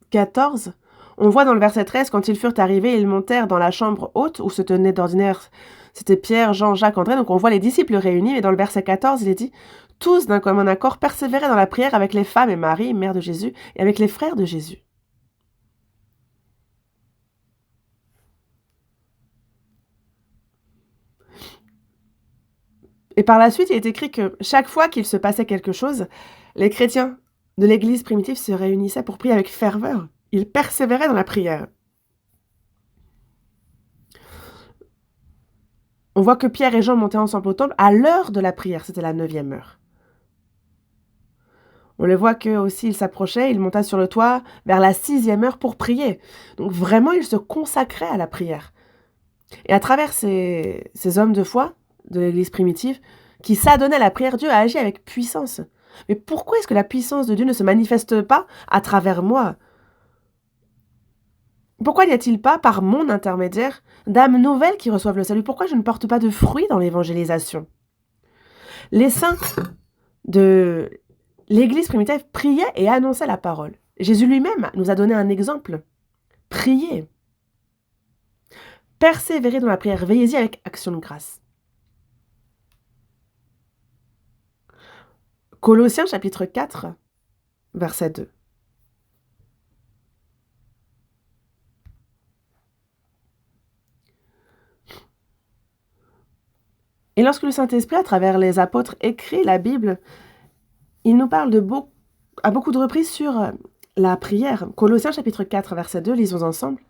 14, on voit dans le verset 13, quand ils furent arrivés, ils montèrent dans la chambre haute où se tenaient d'ordinaire, c'était Pierre, Jean, Jacques, André, donc on voit les disciples réunis, mais dans le verset 14, il est dit « Tous d'un commun accord persévéraient dans la prière avec les femmes et Marie, mère de Jésus, et avec les frères de Jésus. » Et par la suite, il est écrit que chaque fois qu'il se passait quelque chose, les chrétiens de l'Église primitive se réunissaient pour prier avec ferveur. Ils persévéraient dans la prière. On voit que Pierre et Jean montaient ensemble au temple à l'heure de la prière, c'était la 9e heure. On le voit que aussi il s'approchait, il monta sur le toit vers la 6e heure pour prier. Donc vraiment, il se consacrait à la prière. Et à travers ces hommes de foi de l'Église primitive qui s'adonnaient à la prière, Dieu a agi avec puissance. Mais pourquoi est-ce que la puissance de Dieu ne se manifeste pas à travers moi? Pourquoi n'y a-t-il pas, par mon intermédiaire, d'âmes nouvelles qui reçoivent le salut? Pourquoi je ne porte pas de fruits dans l'évangélisation? Les saints de l'Église primitive priaient et annonçaient la parole. Jésus lui-même nous a donné un exemple. Priez. Persévérez dans la prière. Veillez-y avec action de grâce. Colossiens chapitre 4, verset 2. Et lorsque le Saint-Esprit, à travers les apôtres, écrit la Bible, il nous parle à beaucoup de reprises sur la prière. Colossiens chapitre 4, verset 2, lisons ensemble.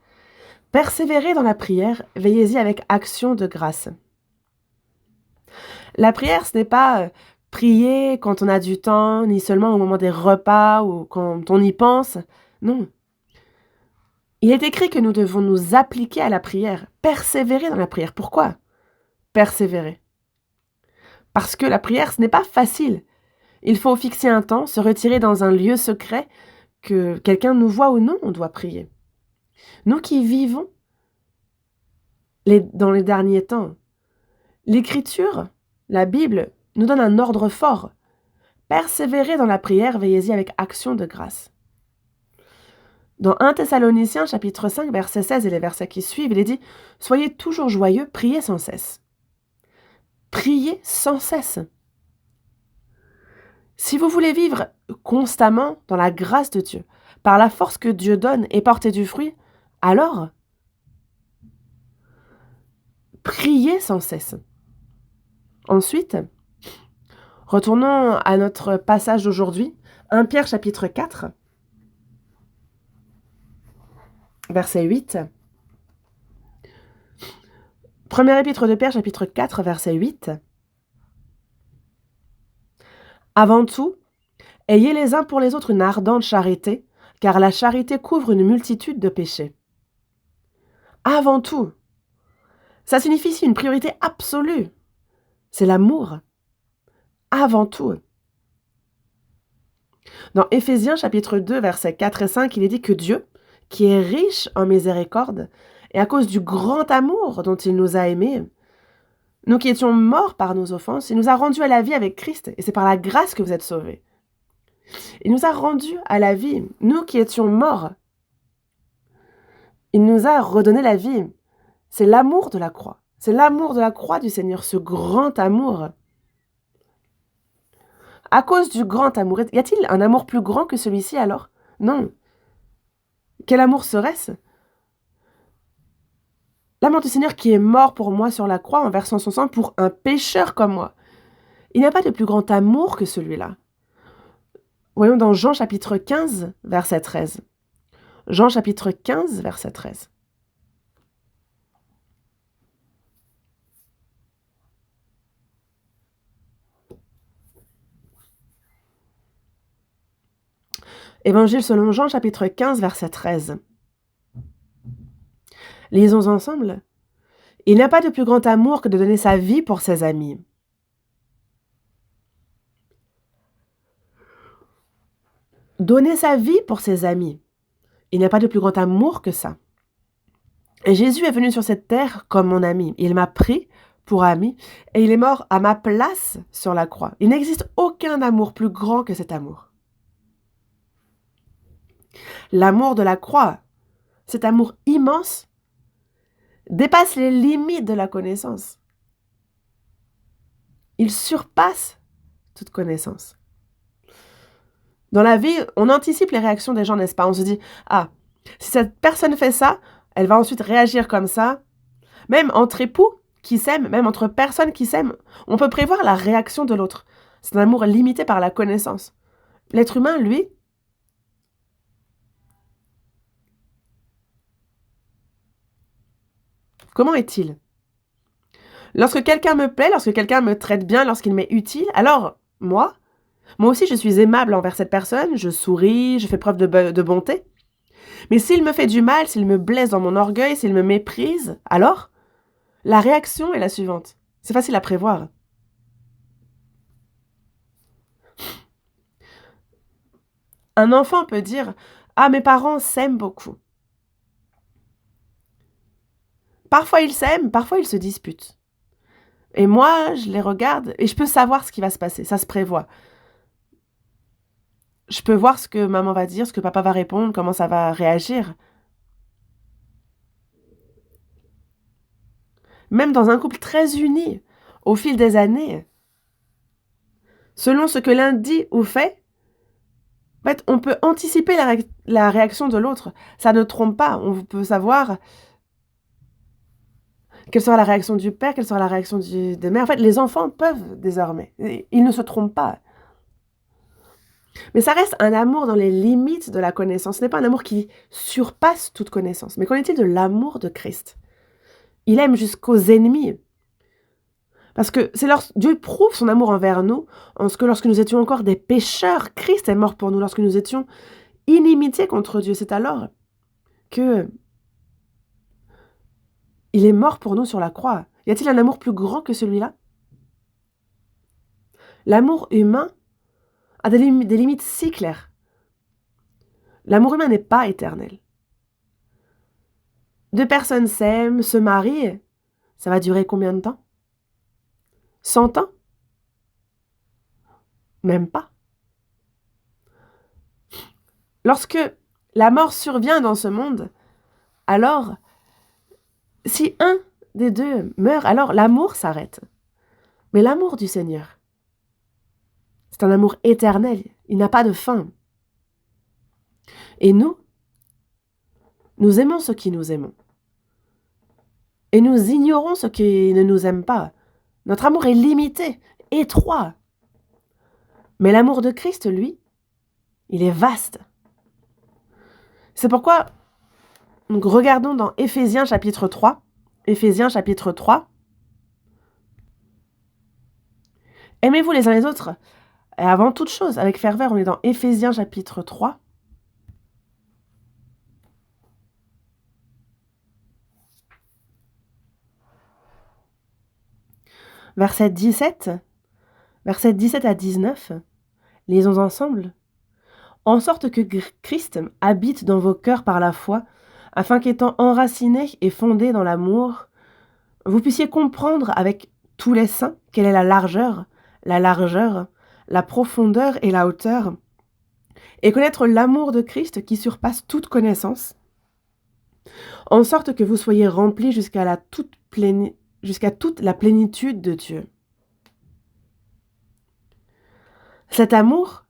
Persévérez dans la prière, veillez-y avec action de grâce. La prière, ce n'est pas prier quand on a du temps, ni seulement au moment des repas ou quand on y pense. Non. Il est écrit que nous devons nous appliquer à la prière, persévérer dans la prière. Pourquoi persévérer? Parce que la prière, ce n'est pas facile. Il faut fixer un temps, se retirer dans un lieu secret, que quelqu'un nous voit ou non, on doit prier. Nous qui vivons dans les derniers temps, l'Écriture, la Bible, nous donne un ordre fort. Persévérez dans la prière, veillez-y avec action de grâce. Dans 1 Thessaloniciens, chapitre 5, verset 16 et les versets qui suivent, il est dit « Soyez toujours joyeux, priez sans cesse. » Priez sans cesse. Si vous voulez vivre constamment dans la grâce de Dieu, par la force que Dieu donne et porter du fruit, alors priez sans cesse. Ensuite, retournons à notre passage d'aujourd'hui, 1 Pierre chapitre 4, verset 8. Premier épître de Pierre chapitre 4, verset 8. Avant tout, ayez les uns pour les autres une ardente charité, car la charité couvre une multitude de péchés. Avant tout, ça signifie ici une priorité absolue. C'est l'amour. Avant tout. Dans Éphésiens chapitre 2, versets 4 et 5, il est dit que Dieu, qui est riche en miséricorde, et à cause du grand amour dont il nous a aimés, nous qui étions morts par nos offenses, il nous a rendus à la vie avec Christ, et c'est par la grâce que vous êtes sauvés. Il nous a rendus à la vie, nous qui étions morts. Il nous a redonné la vie. C'est l'amour de la croix. C'est l'amour de la croix du Seigneur, ce grand amour. À cause du grand amour, y a-t-il un amour plus grand que celui-ci alors? Non. Quel amour serait-ce? L'amour du Seigneur qui est mort pour moi sur la croix en versant son sang pour un pécheur comme moi. Il n'y a pas de plus grand amour que celui-là. Voyons dans Jean chapitre 15, verset 13. Jean chapitre 15, verset 13. Évangile selon Jean chapitre 15, verset 13. Lisons ensemble. Il n'y a pas de plus grand amour que de donner sa vie pour ses amis. Donner sa vie pour ses amis. Il n'y a pas de plus grand amour que ça. Et Jésus est venu sur cette terre comme mon ami. Il m'a pris pour ami et il est mort à ma place sur la croix. Il n'existe aucun amour plus grand que cet amour. L'amour de la croix, cet amour immense, dépasse les limites de la connaissance. Il surpasse toute connaissance. Dans la vie, on anticipe les réactions des gens, n'est-ce pas? On se dit, ah, si cette personne fait ça, elle va ensuite réagir comme ça. Même entre époux qui s'aiment, même entre personnes qui s'aiment, on peut prévoir la réaction de l'autre. C'est un amour limité par la connaissance. L'être humain, lui, comment est-il? Lorsque quelqu'un me plaît, lorsque quelqu'un me traite bien, lorsqu'il m'est utile, alors, moi, Moi aussi, je suis aimable envers cette personne, je souris, je fais preuve de bonté. Mais s'il me fait du mal, s'il me blesse dans mon orgueil, s'il me méprise, alors la réaction est la suivante. C'est facile à prévoir. Un enfant peut dire: «Ah, mes parents s'aiment beaucoup». Parfois ils s'aiment, parfois ils se disputent. Et moi, je les regarde et je peux savoir ce qui va se passer, ça se prévoit. Je peux voir ce que maman va dire, ce que papa va répondre, comment ça va réagir. Même dans un couple très uni, au fil des années, selon ce que l'un dit ou fait, en fait, on peut anticiper la réaction de l'autre. Ça ne trompe pas, on peut savoir quelle sera la réaction du père, quelle sera la réaction des mères. En fait, les enfants peuvent désormais, ils ne se trompent pas. Mais ça reste un amour dans les limites de la connaissance. Ce n'est pas un amour qui surpasse toute connaissance. Mais qu'en est-il de l'amour de Christ? Il aime jusqu'aux ennemis. Parce que Dieu prouve son amour envers nous, en ce que lorsque nous étions encore des pécheurs, Christ est mort pour nous. Lorsque nous étions inimitiés contre Dieu, c'est alors que il est mort pour nous sur la croix. Y a-t-il un amour plus grand que celui-là? L'amour humain a des limites si claires. L'amour humain n'est pas éternel. Deux personnes s'aiment, se marient, ça va durer combien de temps? 100 ans? Même pas. Lorsque la mort survient dans ce monde, alors, si un des deux meurt, alors l'amour s'arrête. Mais l'amour du Seigneur, c'est un amour éternel, il n'a pas de fin. Et nous aimons ceux qui nous aimons. Et nous ignorons ceux qui ne nous aiment pas. Notre amour est limité, étroit. Mais l'amour de Christ, lui, il est vaste. C'est pourquoi, donc, regardons dans Éphésiens chapitre 3. Éphésiens chapitre 3. Aimez-vous les uns les autres, et avant toute chose, avec ferveur. On est dans Éphésiens chapitre 3. Verset 17 à 19. Lisons ensemble. En sorte que Christ habite dans vos cœurs par la foi, afin qu'étant enracinés et fondés dans l'amour, vous puissiez comprendre avec tous les saints quelle est la largeur, la profondeur et la hauteur, et connaître l'amour de Christ qui surpasse toute connaissance, en sorte que vous soyez remplis jusqu'à toute la plénitude de Dieu. Cet amour,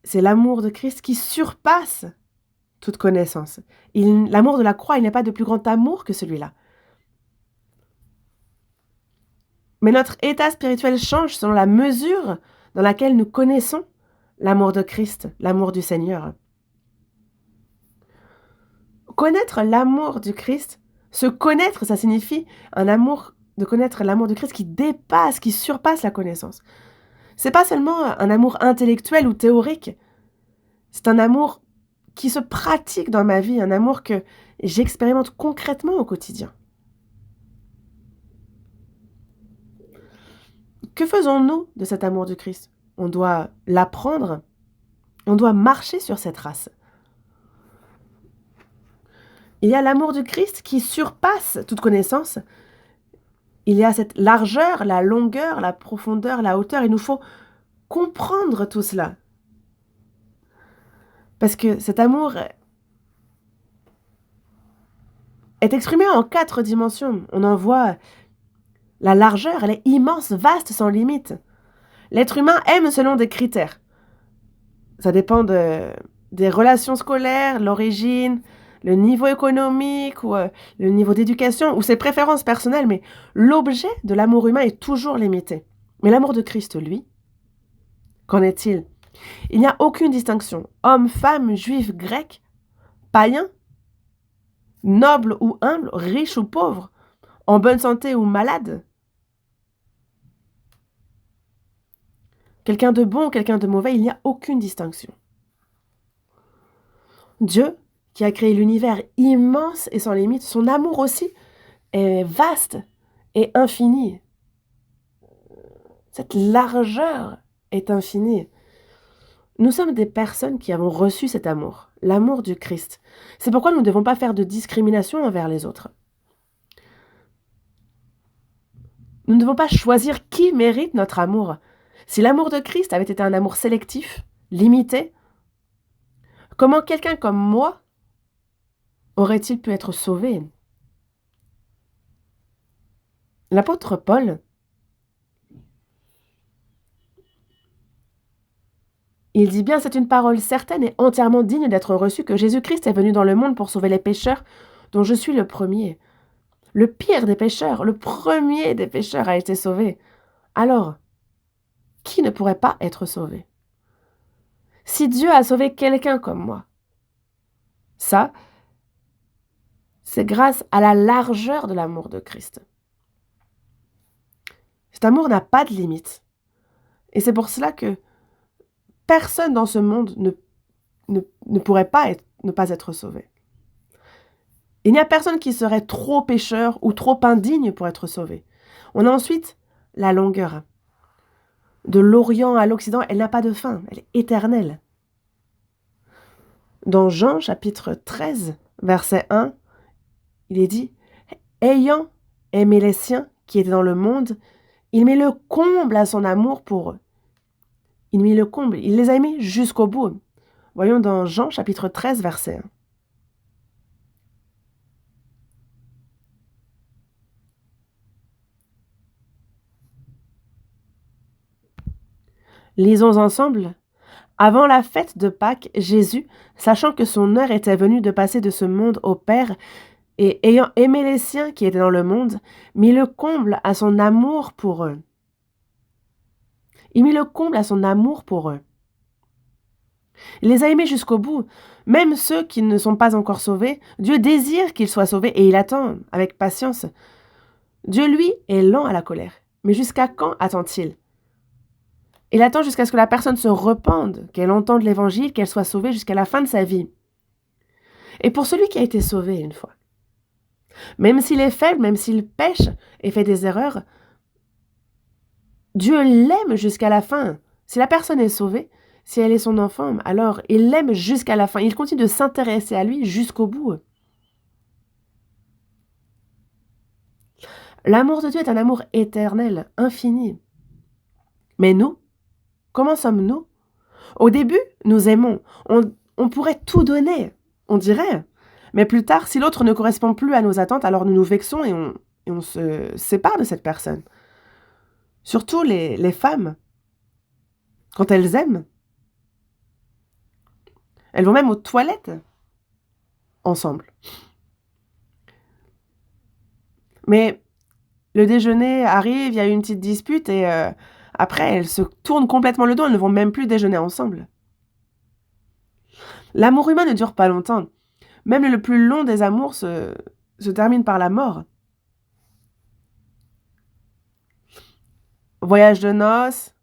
c'est l'amour de Christ qui surpasse toute connaissance. L'amour de la croix, il n'est pas de plus grand amour que celui-là. Mais notre état spirituel change selon la mesure dans laquelle nous connaissons l'amour de Christ, l'amour du Seigneur. Connaître l'amour du Christ, se connaître, ça signifie de connaître l'amour de Christ qui dépasse, qui surpasse la connaissance. C'est pas seulement un amour intellectuel ou théorique, c'est un amour qui se pratique dans ma vie, un amour que j'expérimente concrètement au quotidien. Que faisons-nous de cet amour du Christ? On doit l'apprendre, on doit marcher sur cette race. Il y a l'amour du Christ qui surpasse toute connaissance. Il y a cette largeur, la longueur, la profondeur, la hauteur. Il nous faut comprendre tout cela. Parce que cet amour est exprimé en 4 dimensions. On en voit la largeur, elle est immense, vaste, sans limite. L'être humain aime selon des critères. Ça dépend des relations scolaires, l'origine, le niveau économique ou le niveau d'éducation ou ses préférences personnelles, mais l'objet de l'amour humain est toujours limité. Mais l'amour de Christ, lui, qu'en est-il? Il n'y a aucune distinction. Homme, femme, juif, grec, païen, noble ou humble, riche ou pauvre, en bonne santé ou malade. quelqu'un de bon, quelqu'un de mauvais, il n'y a aucune distinction. Dieu, qui a créé l'univers immense et sans limite, son amour aussi est vaste et infini. Cette largeur est infinie. Nous sommes des personnes qui avons reçu cet amour, l'amour du Christ. C'est pourquoi nous ne devons pas faire de discrimination envers les autres. Nous ne devons pas choisir qui mérite notre amour. Si l'amour de Christ avait été un amour sélectif, limité, comment quelqu'un comme moi aurait-il pu être sauvé? L'apôtre Paul, il dit bien, c'est une parole certaine et entièrement digne d'être reçue que Jésus-Christ est venu dans le monde pour sauver les pécheurs, dont je suis le premier. Le pire des pécheurs, le premier des pécheurs a été sauvé. Alors, qui ne pourrait pas être sauvé? Si Dieu a sauvé quelqu'un comme moi, ça, c'est grâce à la largeur de l'amour de Christ. Cet amour n'a pas de limite. Et c'est pour cela que personne dans ce monde ne pourrait pas ne pas être sauvé. Il n'y a personne qui serait trop pécheur ou trop indigne pour être sauvé. On a ensuite la longueur. De l'Orient à l'Occident, elle n'a pas de fin, elle est éternelle. Dans Jean chapitre 13, verset 1, il est dit « Ayant aimé les siens qui étaient dans le monde, il met le comble à son amour pour eux. » Il met le comble, il les a aimés jusqu'au bout. Voyons dans Jean chapitre 13, verset 1. Lisons ensemble. Avant la fête de Pâques, Jésus, sachant que son heure était venue de passer de ce monde au Père, et ayant aimé les siens qui étaient dans le monde, mit le comble à son amour pour eux. Il mit le comble à son amour pour eux. Il les a aimés jusqu'au bout. Même ceux qui ne sont pas encore sauvés, Dieu désire qu'ils soient sauvés et il attend avec patience. Dieu, lui, est lent à la colère. Mais jusqu'à quand attend-il? Il attend jusqu'à ce que la personne se repente, qu'elle entende l'évangile, qu'elle soit sauvée jusqu'à la fin de sa vie. Et pour celui qui a été sauvé une fois, même s'il est faible, même s'il pêche et fait des erreurs, Dieu l'aime jusqu'à la fin. Si la personne est sauvée, si elle est son enfant, alors il l'aime jusqu'à la fin. Il continue de s'intéresser à lui jusqu'au bout. L'amour de Dieu est un amour éternel, infini. Mais nous, comment sommes-nous? Au début, nous aimons. On pourrait tout donner, on dirait. Mais plus tard, si l'autre ne correspond plus à nos attentes, alors nous nous vexons et on se sépare de cette personne. Surtout les femmes, quand elles aiment, elles vont même aux toilettes ensemble. Mais le déjeuner arrive, il y a eu une petite dispute et après, elles se tournent complètement le dos, elles ne vont même plus déjeuner ensemble. L'amour humain ne dure pas longtemps. Même le plus long des amours se termine par la mort. Voyage de noces.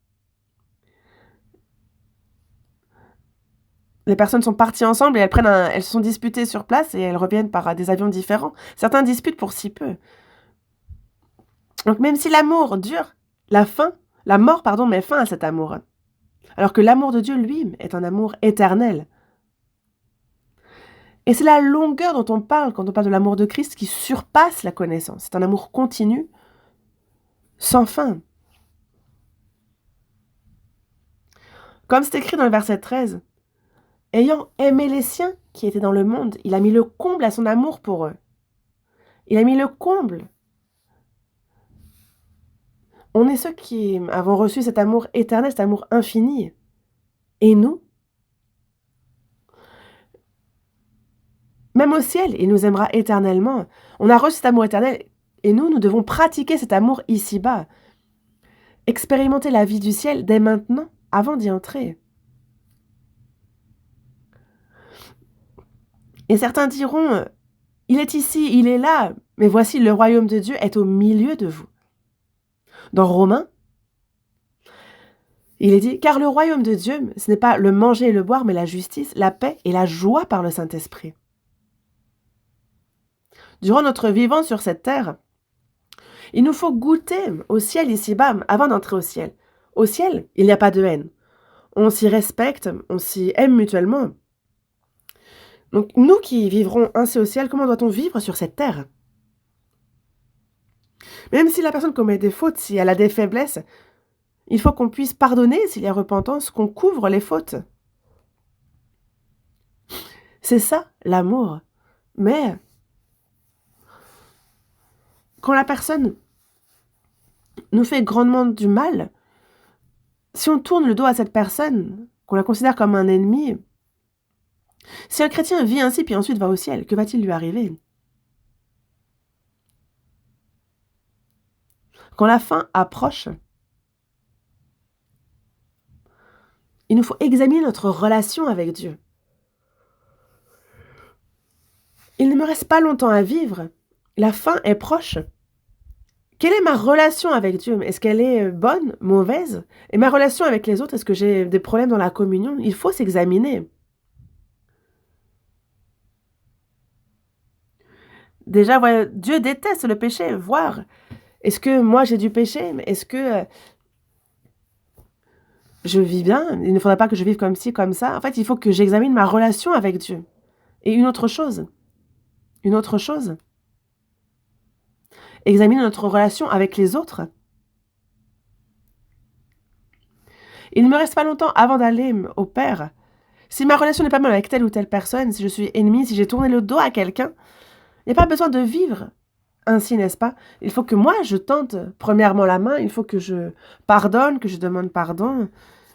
Les personnes sont parties ensemble et elles se sont disputées sur place et elles reviennent par des avions différents. Certains disputent pour si peu. Donc même si l'amour dure, la mort, met fin à cet amour. Alors que l'amour de Dieu, lui, est un amour éternel. Et c'est la longueur dont on parle quand on parle de l'amour de Christ qui surpasse la connaissance. C'est un amour continu, sans fin. Comme c'est écrit dans le verset 13, « Ayant aimé les siens qui étaient dans le monde, il a mis le comble à son amour pour eux. » Il a mis le comble. On est ceux qui avons reçu cet amour éternel, cet amour infini. Et nous, même au ciel, il nous aimera éternellement. On a reçu cet amour éternel et nous devons pratiquer cet amour ici-bas. Expérimenter la vie du ciel dès maintenant, avant d'y entrer. Et certains diront, il est ici, il est là, mais voici le royaume de Dieu est au milieu de vous. Dans Romains, Il est dit, car le royaume de Dieu, ce n'est pas le manger et le boire, mais la justice, la paix et la joie par le Saint-Esprit. Durant notre vivant sur cette terre, il nous faut goûter au ciel ici-bas avant d'entrer au ciel. Au ciel, il n'y a pas de haine. On s'y respecte, on s'y aime mutuellement. Donc nous qui vivrons ainsi au ciel, comment doit-on vivre sur cette terre? Même si la personne commet des fautes, si elle a des faiblesses, il faut qu'on puisse pardonner s'il y a repentance, qu'on couvre les fautes. C'est ça, l'amour. Mais quand la personne nous fait grandement du mal, si on tourne le dos à cette personne, qu'on la considère comme un ennemi, si un chrétien vit ainsi puis ensuite va au ciel, que va-t-il lui arriver? Quand la fin approche, il nous faut examiner notre relation avec Dieu. Il ne me reste pas longtemps à vivre. La fin est proche. Quelle est ma relation avec Dieu? Est-ce qu'elle est bonne, mauvaise? Et ma relation avec les autres, est-ce que j'ai des problèmes dans la communion? Il faut s'examiner. Déjà, voilà, Dieu déteste le péché. Voir, est-ce que moi j'ai du péché? Est-ce que je vis bien? Il ne faudrait pas que je vive comme ci, comme ça. En fait, il faut que j'examine ma relation avec Dieu. Et une autre chose, examiner notre relation avec les autres. Il ne me reste pas longtemps avant d'aller au Père. Si ma relation n'est pas bonne avec telle ou telle personne, si je suis ennemi, si j'ai tourné le dos à quelqu'un, il n'y a pas besoin de vivre ainsi, n'est-ce pas? Il faut que moi, je tente premièrement la main, il faut que je pardonne, que je demande pardon,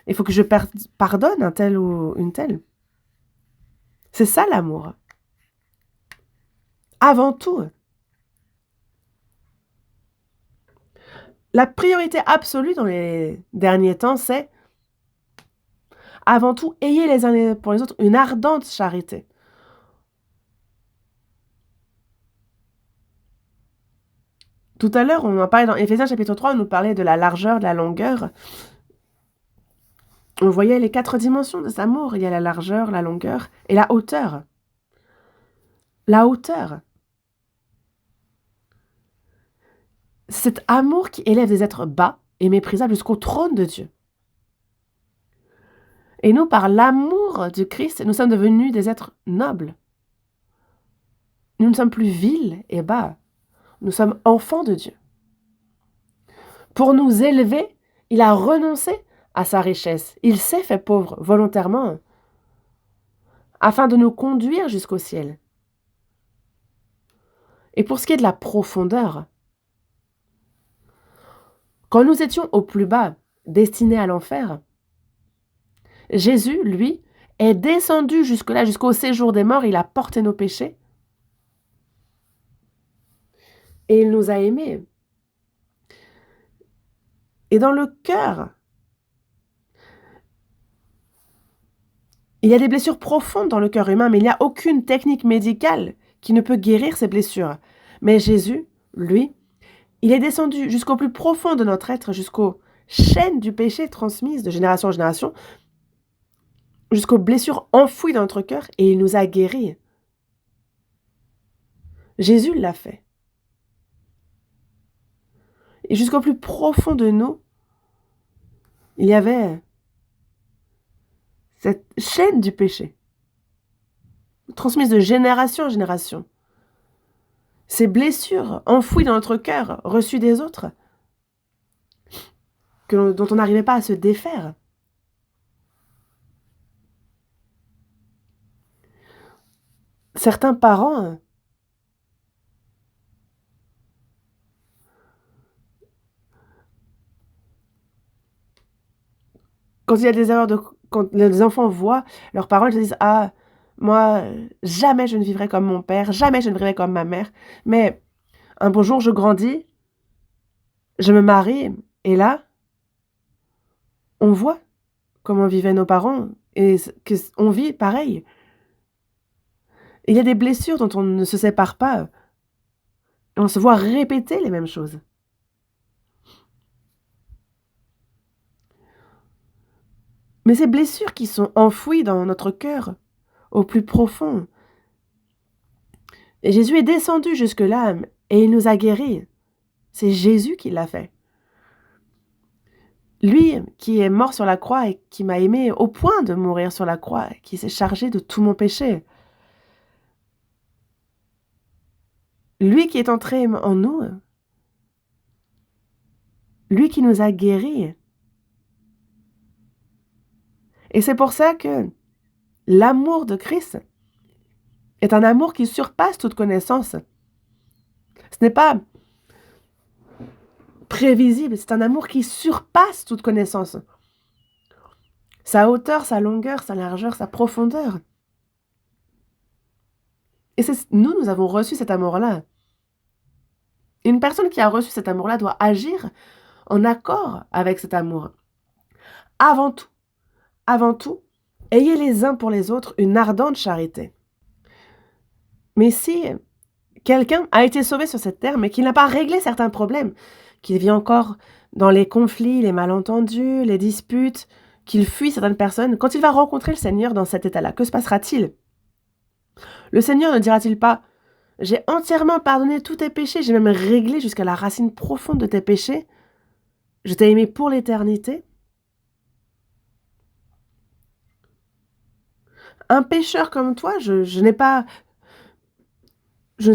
il faut que je pardonne un tel ou une telle. C'est ça l'amour. Avant tout. La priorité absolue dans les derniers temps, c'est avant tout, ayez les uns pour les autres une ardente charité. Tout à l'heure, on en parlait dans Éphésiens chapitre 3, on nous parlait de la largeur, de la longueur. On voyait les 4 dimensions de cet amour. Il y a la largeur, la longueur et la hauteur. La hauteur. Cet amour qui élève des êtres bas et méprisables jusqu'au trône de Dieu. Et nous, par l'amour du Christ, nous sommes devenus des êtres nobles. Nous ne sommes plus vils et bas. Nous sommes enfants de Dieu. Pour nous élever, il a renoncé à sa richesse. Il s'est fait pauvre volontairement afin de nous conduire jusqu'au ciel. Et pour ce qui est de la profondeur, quand nous étions au plus bas, destinés à l'enfer, Jésus, lui, est descendu jusque-là, jusqu'au séjour des morts. Il a porté nos péchés. Et il nous a aimés. Et dans le cœur, il y a des blessures profondes dans le cœur humain, mais il n'y a aucune technique médicale qui ne peut guérir ces blessures. Mais Jésus, lui, il est descendu jusqu'au plus profond de notre être, jusqu'aux chaînes du péché transmises de génération en génération, jusqu'aux blessures enfouies dans notre cœur, et il nous a guéris. Jésus l'a fait. Et jusqu'au plus profond de nous, il y avait cette chaîne du péché, transmise de génération en génération. Ces blessures enfouies dans notre cœur, reçues des autres, dont on n'arrivait pas à se défaire. Certains parents quand il y a des erreurs quand les enfants voient leurs parents, ils se disent: «Ah, moi, jamais je ne vivrai comme mon père, jamais je ne vivrai comme ma mère». Mais un beau jour, je grandis, je me marie et là, on voit comment vivaient nos parents et qu'on vit pareil. Il y a des blessures dont on ne se sépare pas et on se voit répéter les mêmes choses. Mais ces blessures qui sont enfouies dans notre cœur, au plus profond. Et Jésus est descendu jusque-là et il nous a guéris. C'est Jésus qui l'a fait. Lui qui est mort sur la croix et qui m'a aimé au point de mourir sur la croix, qui s'est chargé de tout mon péché. Lui qui est entré en nous. Lui qui nous a guéris. Et c'est pour ça que l'amour de Christ est un amour qui surpasse toute connaissance. Ce n'est pas prévisible, c'est un amour qui surpasse toute connaissance. Sa hauteur, sa longueur, sa largeur, sa profondeur. Et nous avons reçu cet amour-là. Une personne qui a reçu cet amour-là doit agir en accord avec cet amour. Avant tout, ayez les uns pour les autres une ardente charité. Mais si quelqu'un a été sauvé sur cette terre, mais qu'il n'a pas réglé certains problèmes, qu'il vit encore dans les conflits, les malentendus, les disputes, qu'il fuit certaines personnes, quand il va rencontrer le Seigneur dans cet état-là, que se passera-t-il? Le Seigneur ne dira-t-il pas « J'ai entièrement pardonné tous tes péchés, j'ai même réglé jusqu'à la racine profonde de tes péchés, je t'ai aimé pour l'éternité » Un pécheur comme toi, je ne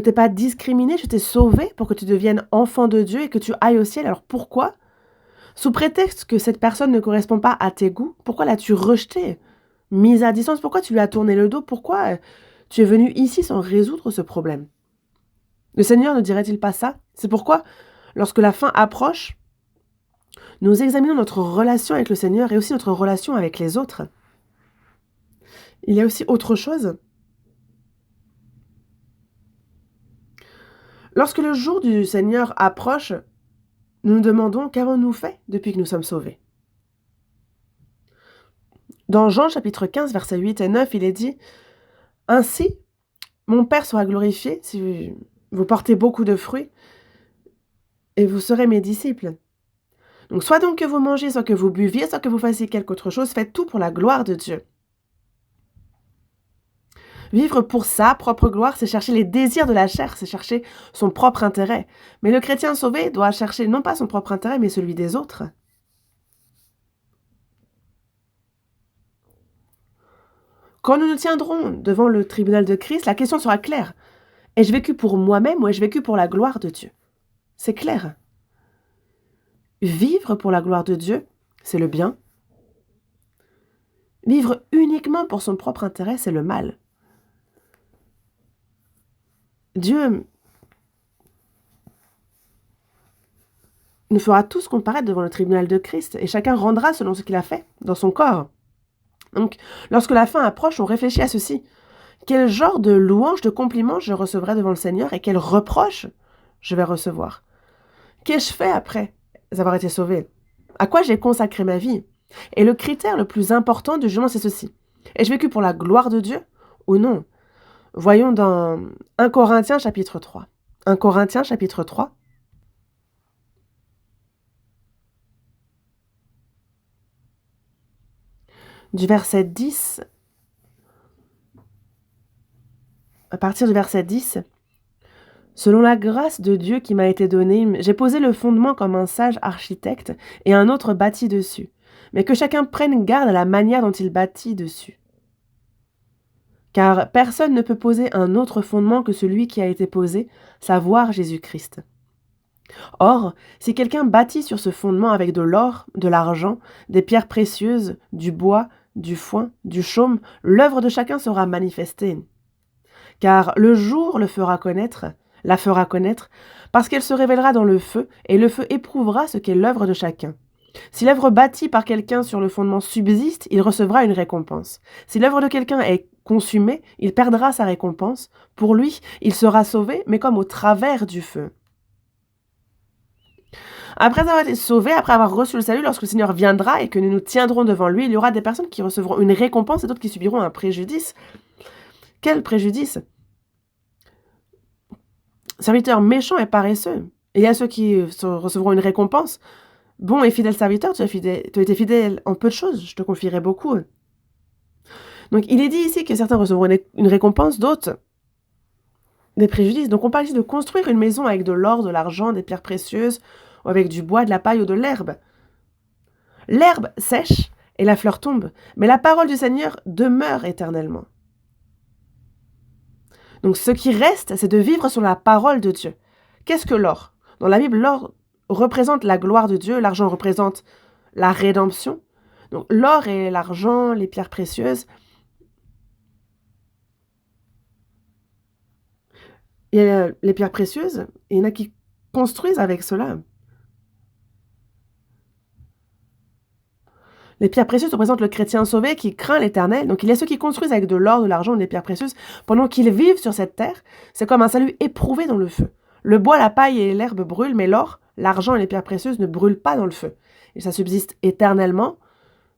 t'ai pas discriminé, je t'ai sauvé pour que tu deviennes enfant de Dieu et que tu ailles au ciel. Alors pourquoi? Sous prétexte que cette personne ne correspond pas à tes goûts, pourquoi l'as-tu rejeté? Mise à distance, pourquoi tu lui as tourné le dos? Pourquoi tu es venu ici sans résoudre ce problème? Le Seigneur ne dirait-il pas ça? C'est pourquoi, lorsque la fin approche, nous examinons notre relation avec le Seigneur et aussi notre relation avec les autres. Il y a aussi autre chose. Lorsque le jour du Seigneur approche, nous nous demandons qu'avons-nous fait depuis que nous sommes sauvés. Dans Jean chapitre 15, versets 8 et 9, il est dit « Ainsi, mon Père sera glorifié si vous portez beaucoup de fruits et vous serez mes disciples. Donc soit donc que vous mangiez, soit que vous buviez, soit que vous fassiez quelque autre chose, faites tout pour la gloire de Dieu. » Vivre pour sa propre gloire, c'est chercher les désirs de la chair, c'est chercher son propre intérêt. Mais le chrétien sauvé doit chercher non pas son propre intérêt, mais celui des autres. Quand nous nous tiendrons devant le tribunal de Christ, la question sera claire. Ai-je vécu pour moi-même ou ai-je vécu pour la gloire de Dieu? C'est clair. Vivre pour la gloire de Dieu, c'est le bien. Vivre uniquement pour son propre intérêt, c'est le mal. Dieu nous fera tous comparaître devant le tribunal de Christ et chacun rendra selon ce qu'il a fait dans son corps. Donc, lorsque la fin approche, on réfléchit à ceci. Quel genre de louange, de compliments je recevrai devant le Seigneur et quels reproches je vais recevoir? Qu'ai-je fait après avoir été sauvé? À quoi j'ai consacré ma vie? Et le critère le plus important du jugement, c'est ceci. Ai-je vécu pour la gloire de Dieu ou non? Voyons dans 1 Corinthiens chapitre 3. 1 Corinthiens chapitre 3. Du verset 10, à partir du verset 10, « Selon la grâce de Dieu qui m'a été donnée, j'ai posé le fondement comme un sage architecte et un autre bâtit dessus. Mais que chacun prenne garde à la manière dont il bâtit dessus. Car personne ne peut poser un autre fondement que celui qui a été posé, savoir Jésus-Christ. Or, si quelqu'un bâtit sur ce fondement avec de l'or, de l'argent, des pierres précieuses, du bois, du foin, du chaume, l'œuvre de chacun sera manifestée. Car le jour la fera connaître, parce qu'elle se révélera dans le feu, et le feu éprouvera ce qu'est l'œuvre de chacun. Si l'œuvre bâtie par quelqu'un sur le fondement subsiste, il recevra une récompense. Si l'œuvre de quelqu'un est consumée, il perdra sa récompense. Pour lui, il sera sauvé, mais comme au travers du feu. Après avoir été sauvés, après avoir reçu le salut, lorsque le Seigneur viendra et que nous nous tiendrons devant lui, il y aura des personnes qui recevront une récompense et d'autres qui subiront un préjudice. Quel préjudice? Serviteurs méchants et paresseux. Et il y a ceux qui recevront une récompense, Bon et fidèle serviteur, tu as été fidèle en peu de choses, je te confierai beaucoup. Donc il est dit ici que certains recevront une récompense, d'autres des préjudices. Donc on parle ici de construire une maison avec de l'or, de l'argent, des pierres précieuses, ou avec du bois, de la paille ou de l'herbe. L'herbe sèche et la fleur tombe, mais la parole du Seigneur demeure éternellement. Donc ce qui reste, c'est de vivre sur la parole de Dieu. Qu'est-ce que l'or? Dans la Bible, l'or représente la gloire de Dieu, l'argent représente la rédemption. Donc l'or et l'argent, les pierres précieuses. Il y a les pierres précieuses, et il y en a qui construisent avec cela. Les pierres précieuses représentent le chrétien sauvé qui craint l'Éternel. Donc il y a ceux qui construisent avec de l'or, de l'argent ou des pierres précieuses pendant qu'ils vivent sur cette terre. C'est comme un salut éprouvé dans le feu. Le bois, la paille et l'herbe brûlent, mais l'or, l'argent et les pierres précieuses ne brûlent pas dans le feu. Et ça subsiste éternellement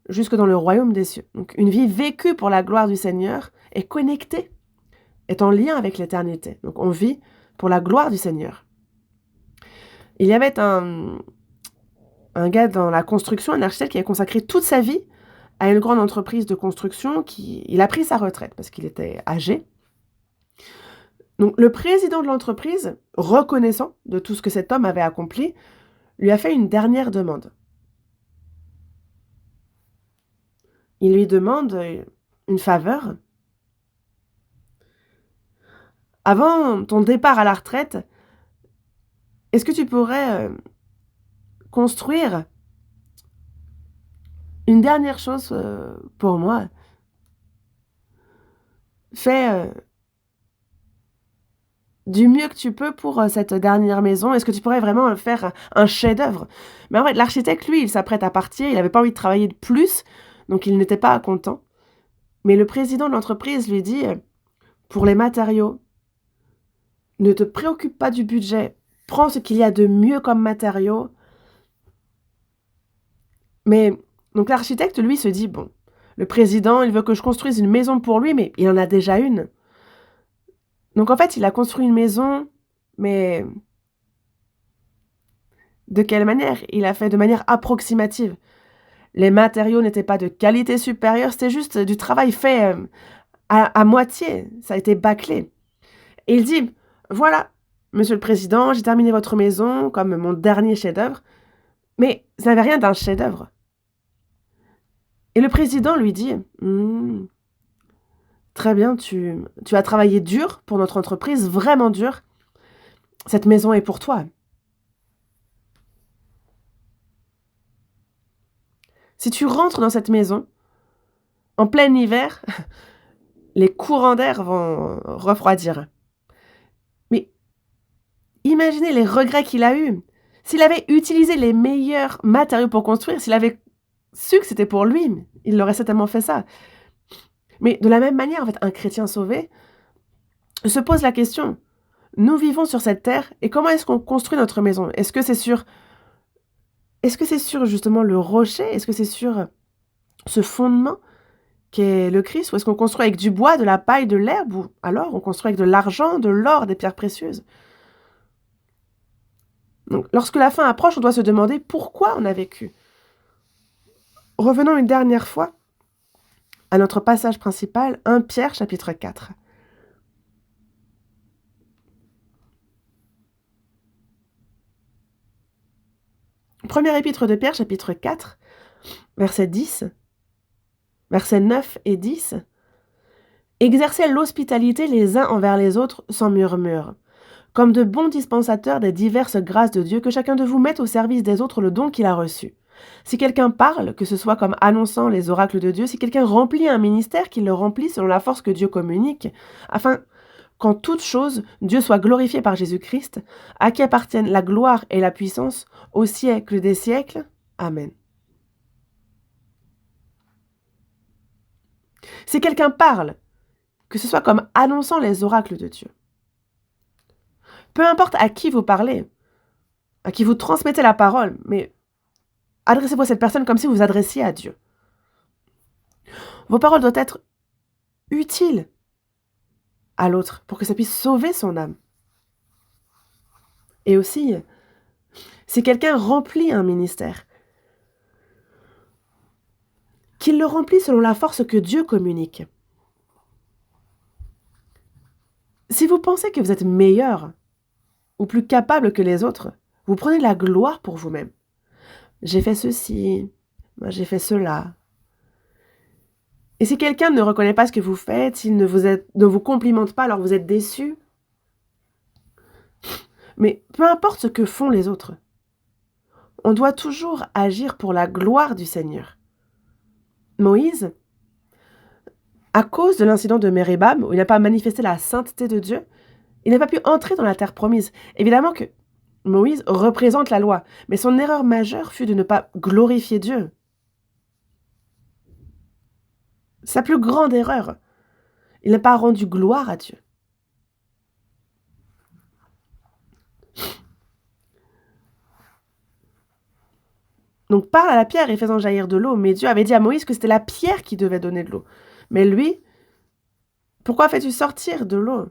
jusque dans le royaume des cieux. Donc une vie vécue pour la gloire du Seigneur est connectée, est en lien avec l'éternité. Donc on vit pour la gloire du Seigneur. Il y avait un gars dans la construction, un architecte qui a consacré toute sa vie à une grande entreprise de construction. Il a pris sa retraite parce qu'il était âgé. Donc le président de l'entreprise, reconnaissant de tout ce que cet homme avait accompli, lui a fait une dernière demande. Il lui demande une faveur. Avant ton départ à la retraite, est-ce que tu pourrais construire une dernière chose pour moi? Fais du mieux que tu peux pour cette dernière maison. Est-ce que tu pourrais vraiment faire un chef-d'œuvre? Mais en fait, l'architecte, lui, il s'apprête à partir. Il n'avait pas envie de travailler de plus, donc il n'était pas content. Mais le président de l'entreprise lui dit, pour les matériaux, ne te préoccupe pas du budget. Prends ce qu'il y a de mieux comme matériaux. Mais donc l'architecte, lui, se dit, bon, le président, il veut que je construise une maison pour lui, mais il en a déjà une. Donc en fait, il a construit une maison, mais de quelle manière? Il a fait de manière approximative. Les matériaux n'étaient pas de qualité supérieure, c'était juste du travail fait à moitié. Ça a été bâclé. Et il dit, voilà, monsieur le président, j'ai terminé votre maison comme mon dernier chef-d'œuvre, mais ça n'avait rien d'un chef-d'œuvre. Et le président lui dit, très bien, tu as travaillé dur pour notre entreprise, vraiment dur. Cette maison est pour toi. Si tu rentres dans cette maison, en plein hiver, les courants d'air vont refroidir. Mais imaginez les regrets qu'il a eus. S'il avait utilisé les meilleurs matériaux pour construire, s'il avait su que c'était pour lui, il aurait certainement fait ça. Mais de la même manière, en fait, un chrétien sauvé se pose la question, nous vivons sur cette terre, et comment est-ce qu'on construit notre maison? Est-ce que c'est sur justement le rocher? Est-ce que c'est sur ce fondement qu'est le Christ? Ou est-ce qu'on construit avec du bois, de la paille, de l'herbe? Ou alors on construit avec de l'argent, de l'or, des pierres précieuses? Donc, lorsque la fin approche, on doit se demander pourquoi on a vécu. Revenons une dernière fois à notre passage principal, 1 Pierre, chapitre 4. Premier épître de Pierre, chapitre 4, verset 10, versets 9 et 10. Exercez l'hospitalité les uns envers les autres sans murmure, comme de bons dispensateurs des diverses grâces de Dieu, que chacun de vous mette au service des autres le don qu'il a reçu. Si quelqu'un parle, que ce soit comme annonçant les oracles de Dieu, si quelqu'un remplit un ministère, qu'il le remplit selon la force que Dieu communique, afin qu'en toute chose, Dieu soit glorifié par Jésus-Christ, à qui appartiennent la gloire et la puissance au siècle des siècles. Amen. Si quelqu'un parle, que ce soit comme annonçant les oracles de Dieu. Peu importe à qui vous parlez, à qui vous transmettez la parole, mais adressez-vous à cette personne comme si vous vous adressiez à Dieu. Vos paroles doivent être utiles à l'autre pour que ça puisse sauver son âme. Et aussi, si quelqu'un remplit un ministère, qu'il le remplit selon la force que Dieu communique. Si vous pensez que vous êtes meilleur ou plus capable que les autres, vous prenez la gloire pour vous-même. J'ai fait ceci, moi j'ai fait cela. Et si quelqu'un ne reconnaît pas ce que vous faites, s'il ne vous complimente pas, alors vous êtes déçu. Mais peu importe ce que font les autres, on doit toujours agir pour la gloire du Seigneur. Moïse, à cause de l'incident de Méribam, où il n'a pas manifesté la sainteté de Dieu, il n'a pas pu entrer dans la terre promise. Évidemment que Moïse représente la loi, mais son erreur majeure fut de ne pas glorifier Dieu. Sa plus grande erreur, il n'a pas rendu gloire à Dieu. Donc parle à la pierre et fais-en jaillir de l'eau. Mais Dieu avait dit à Moïse que c'était la pierre qui devait donner de l'eau. Mais lui, pourquoi fais-tu sortir de l'eau?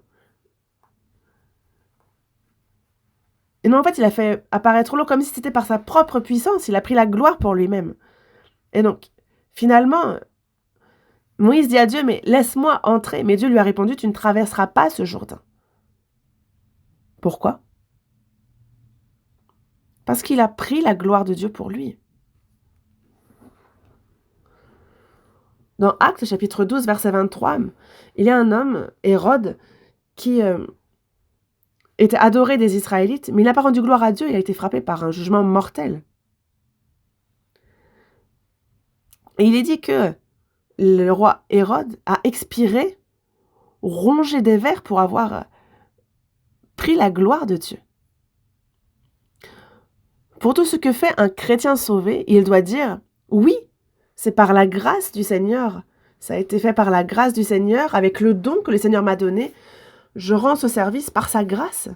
Et non, en fait, il a fait apparaître l'eau comme si c'était par sa propre puissance. Il a pris la gloire pour lui-même. Et donc, finalement, Moïse dit à Dieu, mais laisse-moi entrer. Mais Dieu lui a répondu, tu ne traverseras pas ce Jourdain. Pourquoi? Parce qu'il a pris la gloire de Dieu pour lui. Dans Actes, chapitre 12, verset 23, il y a un homme, Hérode, qui était adoré des Israélites, mais il n'a pas rendu gloire à Dieu, il a été frappé par un jugement mortel. Et il est dit que le roi Hérode a expiré, rongé des vers pour avoir pris la gloire de Dieu. Pour tout ce que fait un chrétien sauvé, il doit dire « Oui, c'est par la grâce du Seigneur. Ça a été fait par la grâce du Seigneur, avec le don que le Seigneur m'a donné. Je rends ce service par sa grâce. »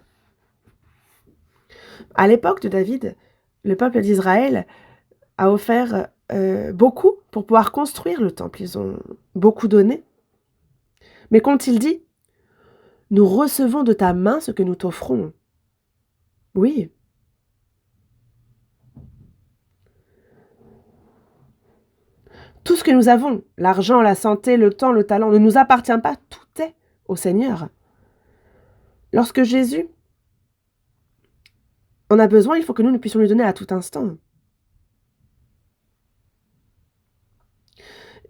À l'époque de David, le peuple d'Israël a offert beaucoup pour pouvoir construire le temple. Ils ont beaucoup donné. Mais qu'ont-ils dit? Nous recevons de ta main ce que nous t'offrons. Oui. Tout ce que nous avons, l'argent, la santé, le temps, le talent, ne nous appartient pas. Tout est au Seigneur. Lorsque Jésus en a besoin, il faut que nous puissions lui donner à tout instant.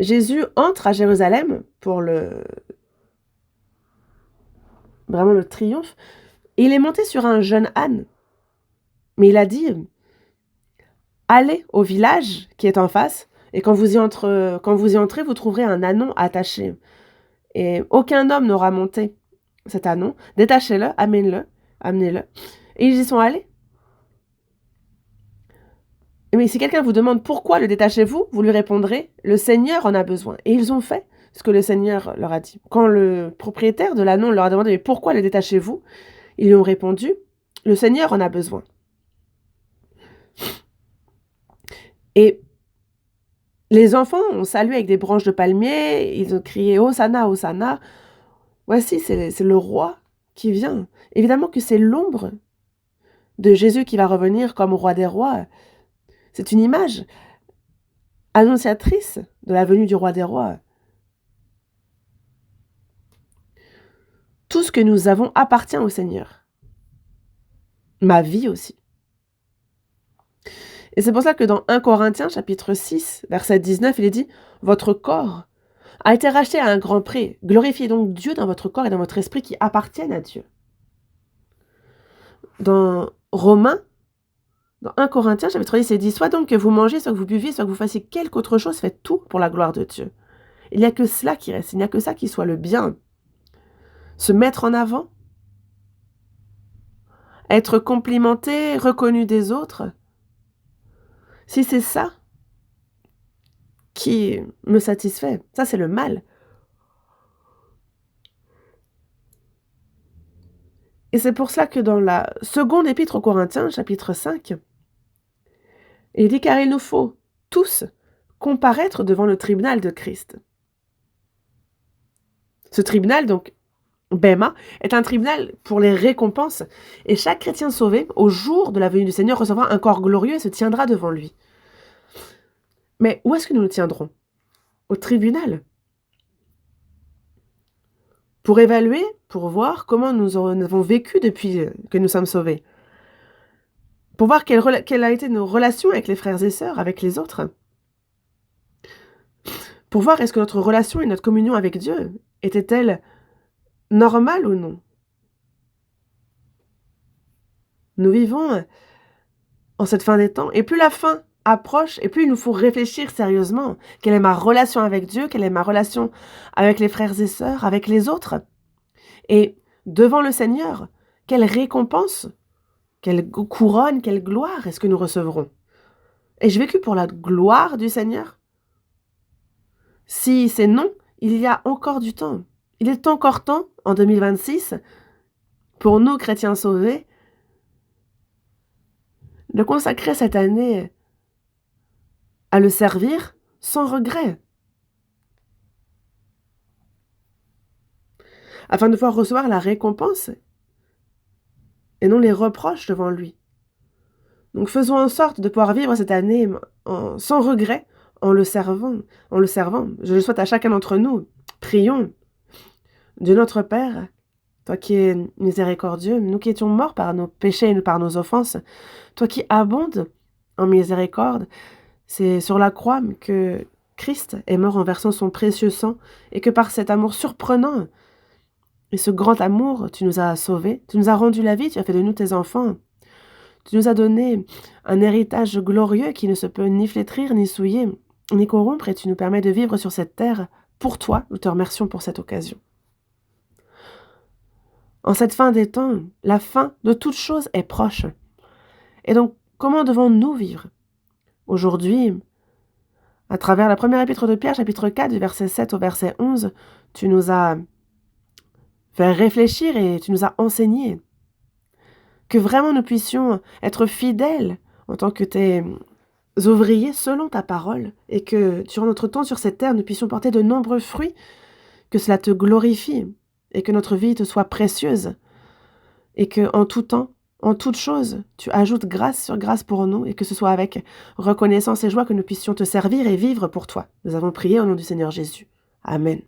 Jésus entre à Jérusalem pour vraiment le triomphe, et il est monté sur un jeune âne. Mais il a dit, allez au village qui est en face, et quand vous y entrez, vous trouverez un ânon attaché. Et aucun homme n'aura monté cet ânon. Détachez-le, amenez-le. Et ils y sont allés. Mais si quelqu'un vous demande pourquoi le détachez-vous, vous lui répondrez, le Seigneur en a besoin. Et ils ont fait ce que le Seigneur leur a dit. Quand le propriétaire de l'ânon leur a demandé, mais pourquoi le détachez-vous? Ils lui ont répondu, le Seigneur en a besoin. Et les enfants ont salué avec des branches de palmier, ils ont crié « Hosanna, Hosanna ». Voici, c'est le roi qui vient. Évidemment que c'est l'ombre de Jésus qui va revenir comme roi des rois. C'est une image annonciatrice de la venue du roi des rois. Tout ce que nous avons appartient au Seigneur. Ma vie aussi. Et c'est pour ça que dans 1 Corinthiens, chapitre 6, verset 19, il est dit « Votre corps a été racheté à un grand prix. Glorifiez donc Dieu dans votre corps et dans votre esprit qui appartiennent à Dieu. » Dans Romains, dans 1 Corinthiens, chapitre 10, il dit « Soit donc que vous mangez, soit que vous buviez, soit que vous fassiez quelque autre chose, faites tout pour la gloire de Dieu. » Il n'y a que cela qui reste, il n'y a que ça qui soit le bien. Se mettre en avant, être complimenté, reconnu des autres. Si c'est ça qui me satisfait, ça c'est le mal. Et c'est pour cela que dans la seconde épître aux Corinthiens, chapitre 5, il dit « Car il nous faut tous comparaître devant le tribunal de Christ. » Ce tribunal, donc, Bema, est un tribunal pour les récompenses. Et chaque chrétien sauvé, au jour de la venue du Seigneur, recevra un corps glorieux et se tiendra devant lui. Mais où est-ce que nous nous tiendrons? au tribunal pour évaluer, pour voir comment nous avons vécu depuis que nous sommes sauvés, pour voir quelle a été nos relations avec les frères et sœurs, avec les autres, pour voir est-ce que notre relation et notre communion avec Dieu était-elle normale ou non. Nous vivons en cette fin des temps, et plus la fin approche, et plus il nous faut réfléchir sérieusement. Quelle est ma relation avec Dieu? Quelle est ma relation avec les frères et sœurs, avec les autres? Et devant le Seigneur, quelle récompense, quelle couronne, quelle gloire est-ce que nous recevrons? Ai-je vécu pour la gloire du Seigneur? Si c'est non, il y a encore du temps. Il est encore temps, en 2026, pour nous, chrétiens sauvés, de consacrer cette année à le servir sans regret, afin de pouvoir recevoir la récompense et non les reproches devant lui. Donc faisons en sorte de pouvoir vivre cette année sans regret, en le servant. Je le souhaite à chacun d'entre nous. Prions. Dieu notre Père, toi qui es miséricordieux, nous qui étions morts par nos péchés et par nos offenses, toi qui abondes en miséricorde, c'est sur la croix que Christ est mort en versant son précieux sang, et que par cet amour surprenant et ce grand amour, tu nous as sauvés, tu nous as rendu la vie, tu as fait de nous tes enfants. Tu nous as donné un héritage glorieux qui ne se peut ni flétrir, ni souiller, ni corrompre, et tu nous permets de vivre sur cette terre pour toi. Nous te remercions pour cette occasion. En cette fin des temps, la fin de toute chose est proche. Et donc, comment devons-nous vivre? Aujourd'hui, à travers la première épître de Pierre, chapitre 4, du verset 7 au verset 11, tu nous as fait réfléchir et tu nous as enseigné que vraiment nous puissions être fidèles en tant que tes ouvriers selon ta parole, et que durant notre temps sur cette terre, nous puissions porter de nombreux fruits, que cela te glorifie, et que notre vie te soit précieuse, et que en tout temps, en toute chose, tu ajoutes grâce sur grâce pour nous, et que ce soit avec reconnaissance et joie que nous puissions te servir et vivre pour toi. Nous avons prié au nom du Seigneur Jésus. Amen.